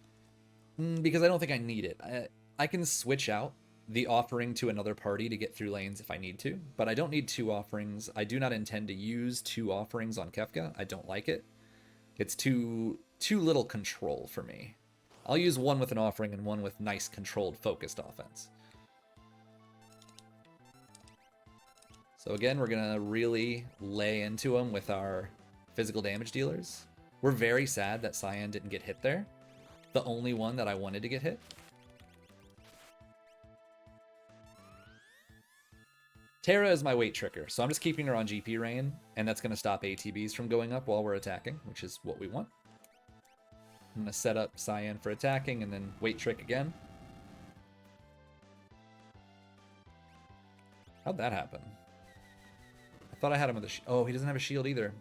because I don't think I need it. I can switch out the offering to another party to get through lanes if I need to, but I don't need 2 offerings. I do not intend to use 2 offerings on Kefka. I don't like it. It's too little control for me. I'll use one with an offering and one with nice, controlled, focused offense. So again, we're going to really lay into them with our physical damage dealers. We're very sad that Cyan didn't get hit there. The only one that I wanted to get hit. Terra is my weight tricker, so I'm just keeping her on GP Rain, and that's going to stop ATBs from going up while we're attacking, which is what we want. I'm going to set up Cyan for attacking, and then weight trick again. How'd that happen? I thought I had him with a oh, he doesn't have a shield either.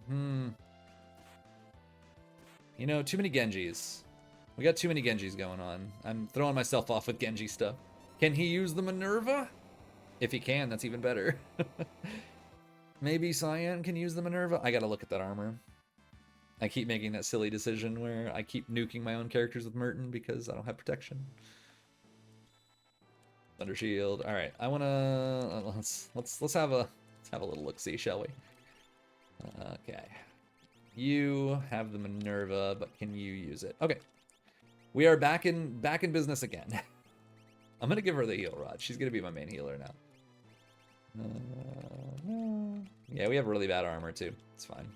You know, too many Genjis. We got too many Genjis going on. I'm throwing myself off with Genji stuff. Can he use the Minerva? If he can, that's even better. Maybe Cyan can use the Minerva? I gotta look at that armor. I keep making that silly decision where I keep nuking my own characters with Merton because I don't have protection. Thunder Shield. All right, I wanna let's have a little look see, shall we? Okay, you have the Minerva, but can you use it? Okay, we are back in business again. I'm gonna give her the heal rod. She's gonna be my main healer now. Yeah, we have really bad armor too. It's fine.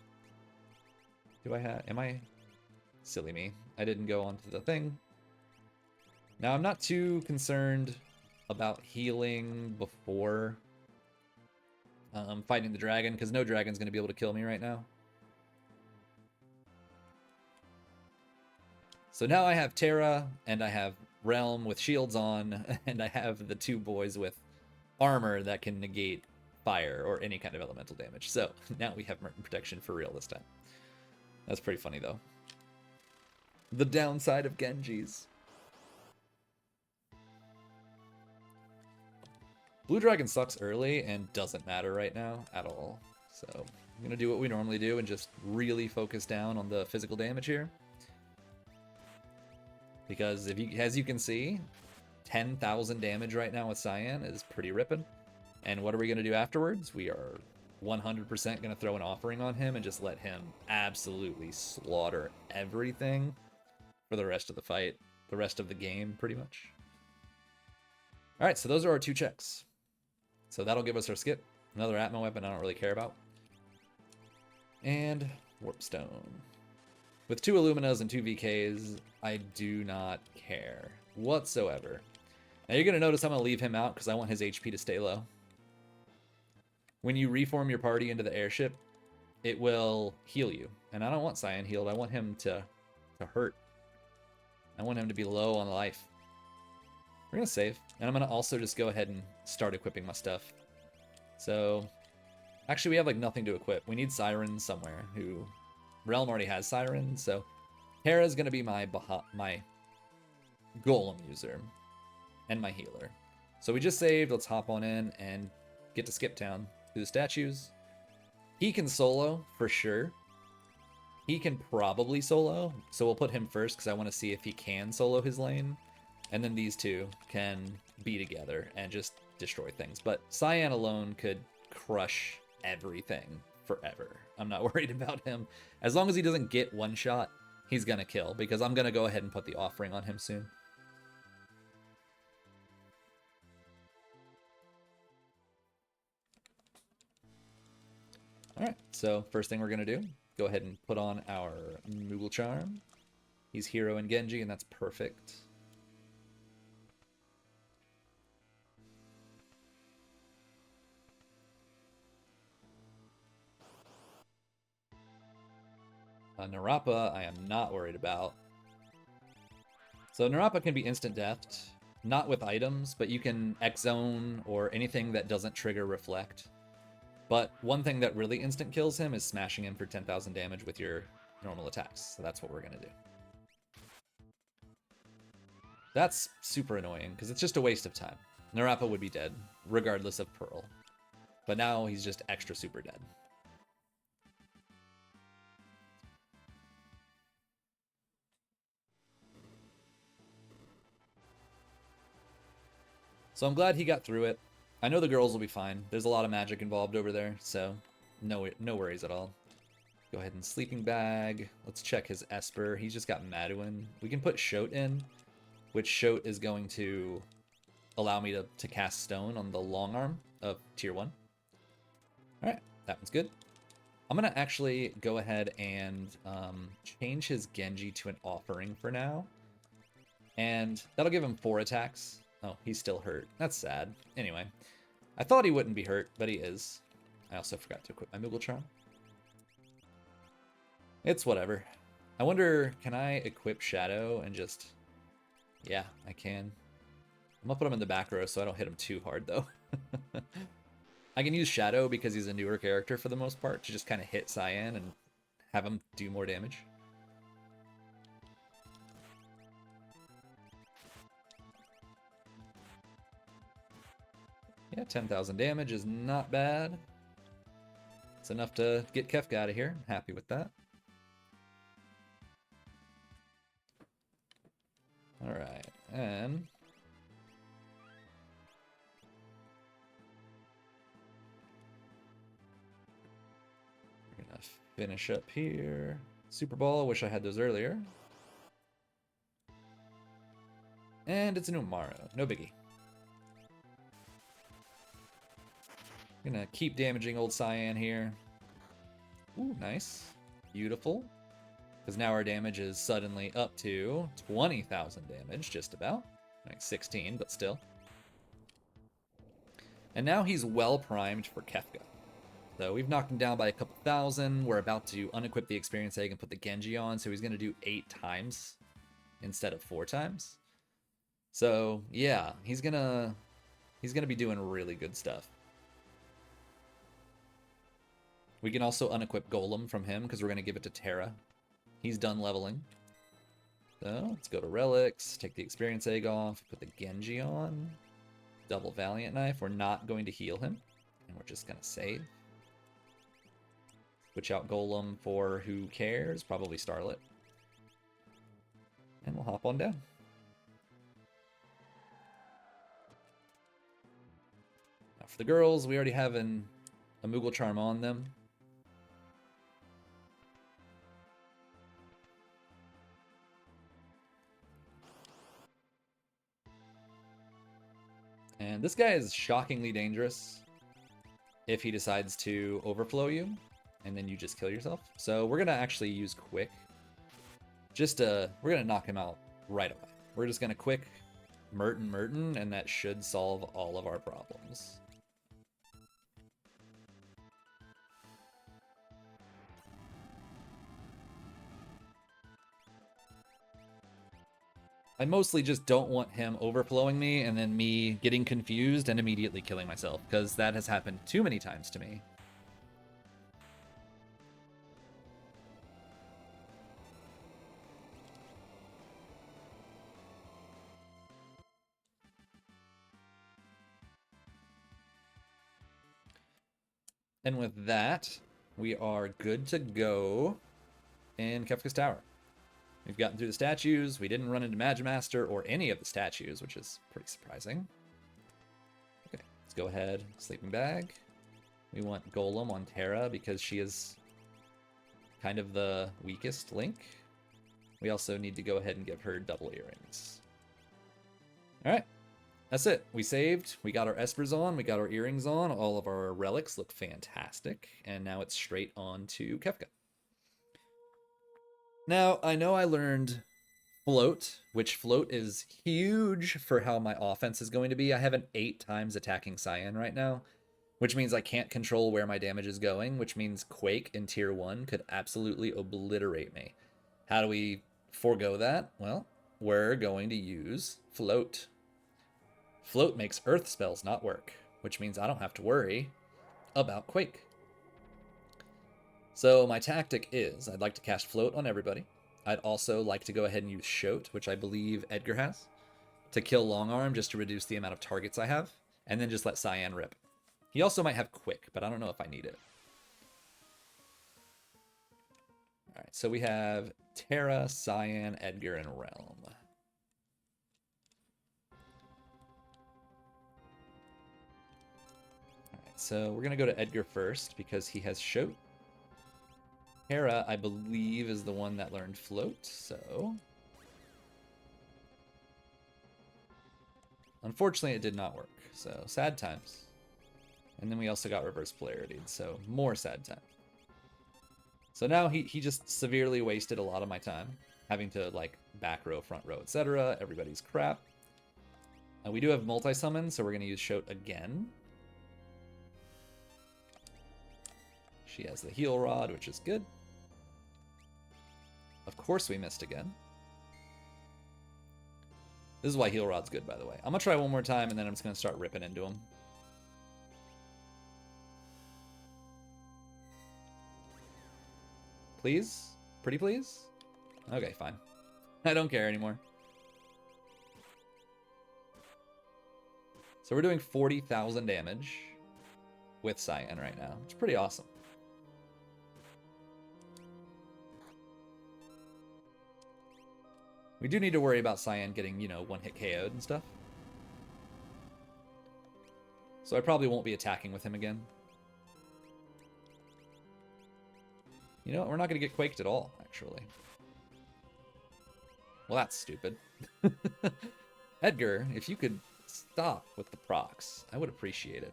Do I have... Am I... Silly me. I didn't go onto the thing. Now, I'm not too concerned about healing before fighting the dragon, because no dragon's going to be able to kill me right now. So now I have Terra, and I have Realm with shields on, and I have the two boys with armor that can negate fire or any kind of elemental damage. So now we have Merton protection for real this time. That's pretty funny, though. The downside of Genjis. Blue Dragon sucks early and doesn't matter right now at all. So I'm going to do what we normally do and just really focus down on the physical damage here. Because if you, as you can see, 10,000 damage right now with Cyan is pretty ripping. And what are we going to do afterwards? We are 100% going to throw an offering on him and just let him absolutely slaughter everything for the rest of the fight, the rest of the game, pretty much. All right, so those are our 2 checks. So that'll give us our skip. Another Atma weapon I don't really care about. And Warpstone. With 2 Illuminas and 2 VKs, I do not care whatsoever. Now you're going to notice I'm going to leave him out because I want his HP to stay low. When you reform your party into the airship, it will heal you. And I don't want Cyan healed. I want him to hurt. I want him to be low on life. We're going to save. And I'm going to also just go ahead and start equipping my stuff. So, actually we have like nothing to equip. We need Siren somewhere. Who Realm already has Siren. So, Hera's going to be my Golem user. And my healer. So we just saved. Let's hop on in and get to Skip Town. Do the statues. He can solo for sure. He can probably solo, so we'll put him first because I want to see if he can solo his lane, and then these two can be together and just destroy things. But Cyan alone could crush everything forever. I'm not worried about him. As long as he doesn't get one shot, he's gonna kill, because I'm gonna go ahead and put the offering on him soon. Alright, so first thing we're going to do, go ahead and put on our Moogle Charm. He's Hero and Genji, and that's perfect. Narapa, I am not worried about. So Narapa can be instant deathed, not with items, but you can X-Zone or anything that doesn't trigger Reflect. But one thing that really instant kills him is smashing him for 10,000 damage with your normal attacks. So that's what we're going to do. That's super annoying, because it's just a waste of time. Narapa would be dead, regardless of Pearl. But now he's just extra super dead. So I'm glad he got through it. I know the girls will be fine. There's a lot of magic involved over there, so no worries at all. Go ahead and Sleeping Bag. Let's check his Esper. He's just got Maduin. We can put Shoat in, which Shoat is going to allow me to cast Stone on the long arm of Tier 1. Alright, that one's good. I'm going to actually go ahead and change his Genji to an Offering for now. And that'll give him 4 attacks. Oh, he's still hurt. That's sad. Anyway, I thought he wouldn't be hurt, but he is. I also forgot to equip my Moogle Charm. It's whatever. I wonder, can I equip Shadow and just... Yeah, I can. I'm gonna put him in the back row so I don't hit him too hard, though. I can use Shadow because he's a newer character for the most part to just kind of hit Cyan and have him do more damage. Yeah, 10,000 damage is not bad. It's enough to get Kefka out of here. I'm happy with that. Alright, and... we're gonna finish up here. Super Ball, wish I had those earlier. And it's a new Mara, no biggie. Gonna keep damaging old Cyan here. Ooh, nice. Beautiful. Because now our damage is suddenly up to 20,000 damage, just about. Like 16, but still. And now he's well primed for Kefka. So we've knocked him down by a couple thousand. We're about to unequip the experience egg and put the Genji on, so he's going to do 8 times instead of 4 times. So yeah, he's gonna be doing really good stuff. We can also unequip Golem from him because we're going to give it to Terra. He's done leveling. So let's go to Relics, take the experience egg off, put the Genji on. Double Valiant Knife. We're not going to heal him, and we're just going to save. Switch out Golem for who cares, probably Starlet. And we'll hop on down. Now for the girls, we already have a Moogle Charm on them. And this guy is shockingly dangerous if he decides to overflow you, and then you just kill yourself. So we're gonna actually use Quick. We're gonna knock him out right away. We're just gonna Quick Merton, and that should solve all of our problems. I mostly just don't want him overflowing me and then me getting confused and immediately killing myself, because that has happened too many times to me. And with that, we are good to go in Kefka's Tower. We've gotten through the statues. We didn't run into Magimaster or any of the statues, which is pretty surprising. Okay, let's go ahead. Sleeping Bag. We want Golem on Terra because she is kind of the weakest link. We also need to go ahead and give her double earrings. All right, that's it. We saved. We got our Espers on. We got our earrings on. All of our relics look fantastic. And now it's straight on to Kefka. Now, I know I learned Float, which Float is huge for how my offense is going to be. I have an 8 times attacking Cyan right now, which means I can't control where my damage is going, which means Quake in Tier 1 could absolutely obliterate me. How do we forego that? Well, we're going to use Float. Float makes Earth spells not work, which means I don't have to worry about Quake. So my tactic is, I'd like to cast Float on everybody. I'd also like to go ahead and use Shoat, which I believe Edgar has, to kill Long Arm just to reduce the amount of targets I have, and then just let Cyan rip. He also might have Quick, but I don't know if I need it. Alright, so we have Terra, Cyan, Edgar, and Realm. Alright, so we're going to go to Edgar first because he has Shoat. Terra, I believe, is the one that learned Float, so... unfortunately, it did not work, so sad times. And then we also got Reverse Polarity, so more sad times. So now he just severely wasted a lot of my time, having to, like, back row, front row, etc. Everybody's crap. We do have multi-summon, so we're going to use Shoat again. She has the Heal Rod, which is good. Of course we missed again. This is why Heal Rod's good, by the way. I'm going to try one more time, and then I'm just going to start ripping into him. Please? Pretty please? Okay, fine. I don't care anymore. So we're doing 40,000 damage with Cyan right now. It's pretty awesome. We do need to worry about Cyan getting, you know, one-hit KO'd and stuff. So I probably won't be attacking with him again. You know what? We're not going to get quaked at all, actually. Well, that's stupid. Edgar, if you could stop with the procs, I would appreciate it.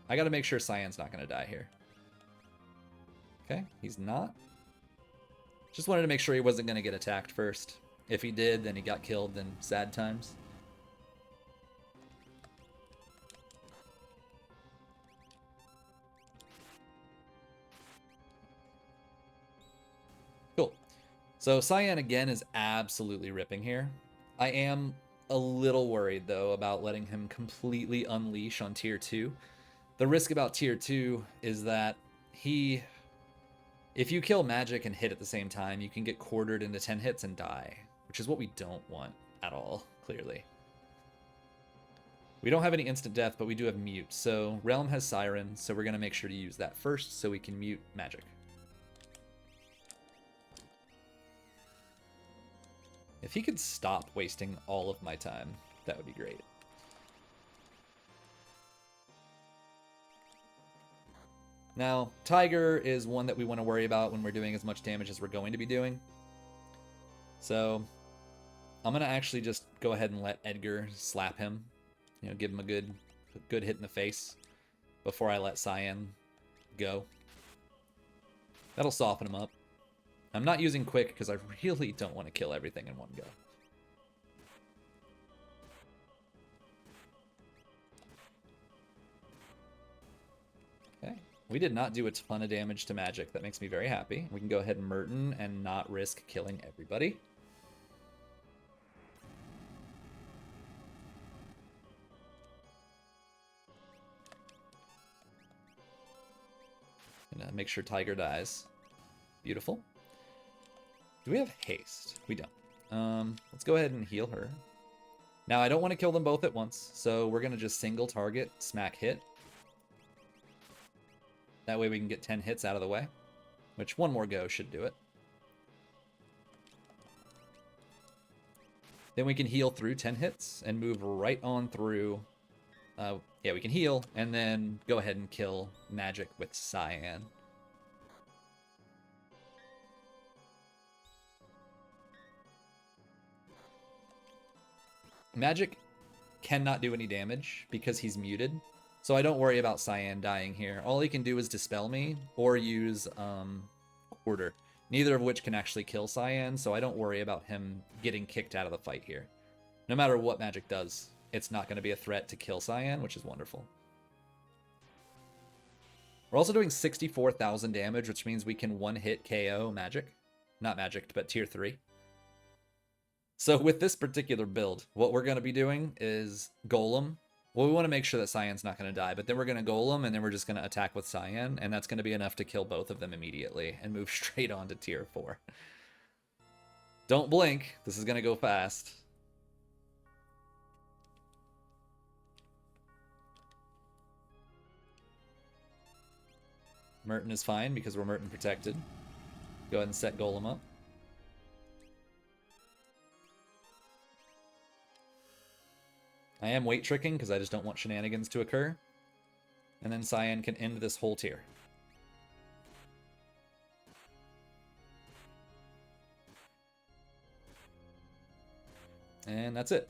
I got to make sure Cyan's not going to die here. Okay, he's not. Just wanted to make sure he wasn't going to get attacked first. If he did, then he got killed, then sad times. Cool. So Cyan again is absolutely ripping here. I am a little worried though about letting him completely unleash on tier 2. The risk about tier 2 is that if you kill magic and hit at the same time, you can get quartered into 10 hits and die, which is what we don't want at all, clearly. We don't have any instant death, but we do have mute. So Realm has Siren, so we're going to make sure to use that first so we can mute magic. If he could stop wasting all of my time, that would be great. Now, Tiger is one that we want to worry about when we're doing as much damage as we're going to be doing. So I'm going to actually just go ahead and let Edgar slap him. You know, give him a good hit in the face before I let Cyan go. That'll soften him up. I'm not using quick because I really don't want to kill everything in one go. Okay. We did not do a ton of damage to magic. That makes me very happy. We can go ahead and Merton and not risk killing everybody. And make sure Tiger dies. Beautiful. Do we have haste? We don't. Let's go ahead and heal her. Now, I don't want to kill them both at once, so we're going to just single target, smack hit. That way we can get 10 hits out of the way, which one more go should do it. Then we can heal through 10 hits and move right on through. Yeah, we can heal and then go ahead and kill magic with Cyan. Magic cannot do any damage because he's muted, so I don't worry about Cyan dying here. All he can do is dispel me or use Quarter, neither of which can actually kill Cyan, so I don't worry about him getting kicked out of the fight here. No matter what magic does, it's not going to be a threat to kill Cyan, which is wonderful. We're also doing 64,000 damage, which means we can one-hit KO magic. Not magic, but tier 3. So with this particular build, what we're going to be doing is Golem. Well, we want to make sure that Cyan's not going to die, but then we're going to Golem, and then we're just going to attack with Cyan, and that's going to be enough to kill both of them immediately and move straight on to tier 4. Don't blink. This is going to go fast. Merton is fine because we're Merton protected. Go ahead and set Golem up. I am weight tricking because I just don't want shenanigans to occur. And then Cyan can end this whole tier. And that's it.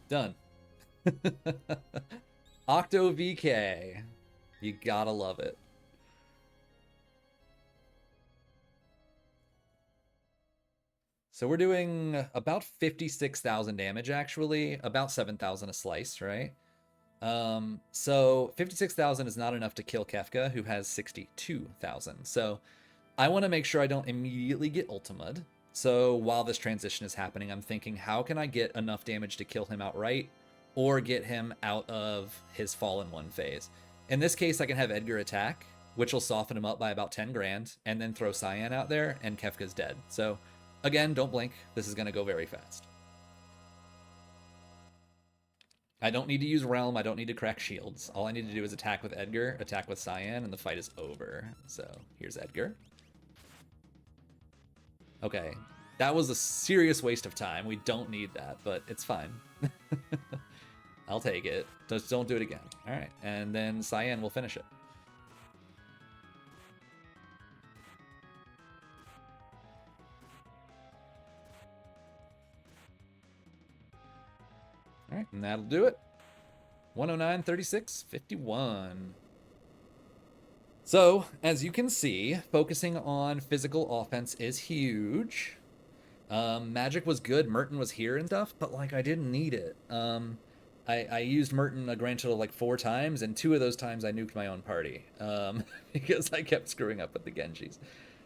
Done. Octo VK. You gotta love it. So we're doing about 56,000 damage, actually. About 7,000 a slice, right? So 56,000 is not enough to kill Kefka, who has 62,000. So I want to make sure I don't immediately get ultimate. So while this transition is happening, I'm thinking, how can I get enough damage to kill him outright or get him out of his Fallen 1 phase? In this case, I can have Edgar attack which will soften him up by about 10 grand, and then throw Cyan out there, and Kefka's dead. So, again, don't blink. This is going to go very fast. I don't need to use Realm. I don't need to crack shields. All I need to do is attack with Edgar, attack with Cyan, and the fight is over. So, here's Edgar. Okay, that was a serious waste of time. We don't need that, but it's fine. I'll take it. Just don't do it again. All right, and then Cyan will finish it. All right, and that'll do it. 109, 36, 51. So, as you can see, focusing on physical offense is huge. Magic was good. Merton was here and stuff, but, like, I didn't need it. I used Merton a grand total like 4 times, and 2 of those times I nuked my own party. Because I kept screwing up with the Genjis.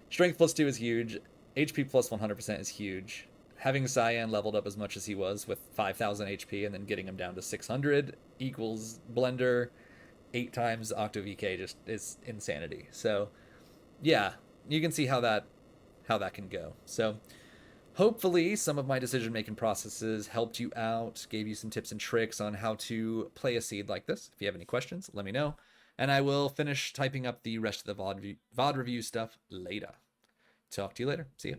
Strength +2 is huge. HP plus 100% is huge. Having Cyan leveled up as much as he was with 5,000 HP and then getting him down to 600 equals Blender 8 times Octo VK just is insanity. So, yeah, you can see how that can go. So, hopefully some of my decision-making processes helped you out, gave you some tips and tricks on how to play a seed like this. If you have any questions, let me know. And I will finish typing up the rest of the VOD review stuff later. Talk to you later. See ya.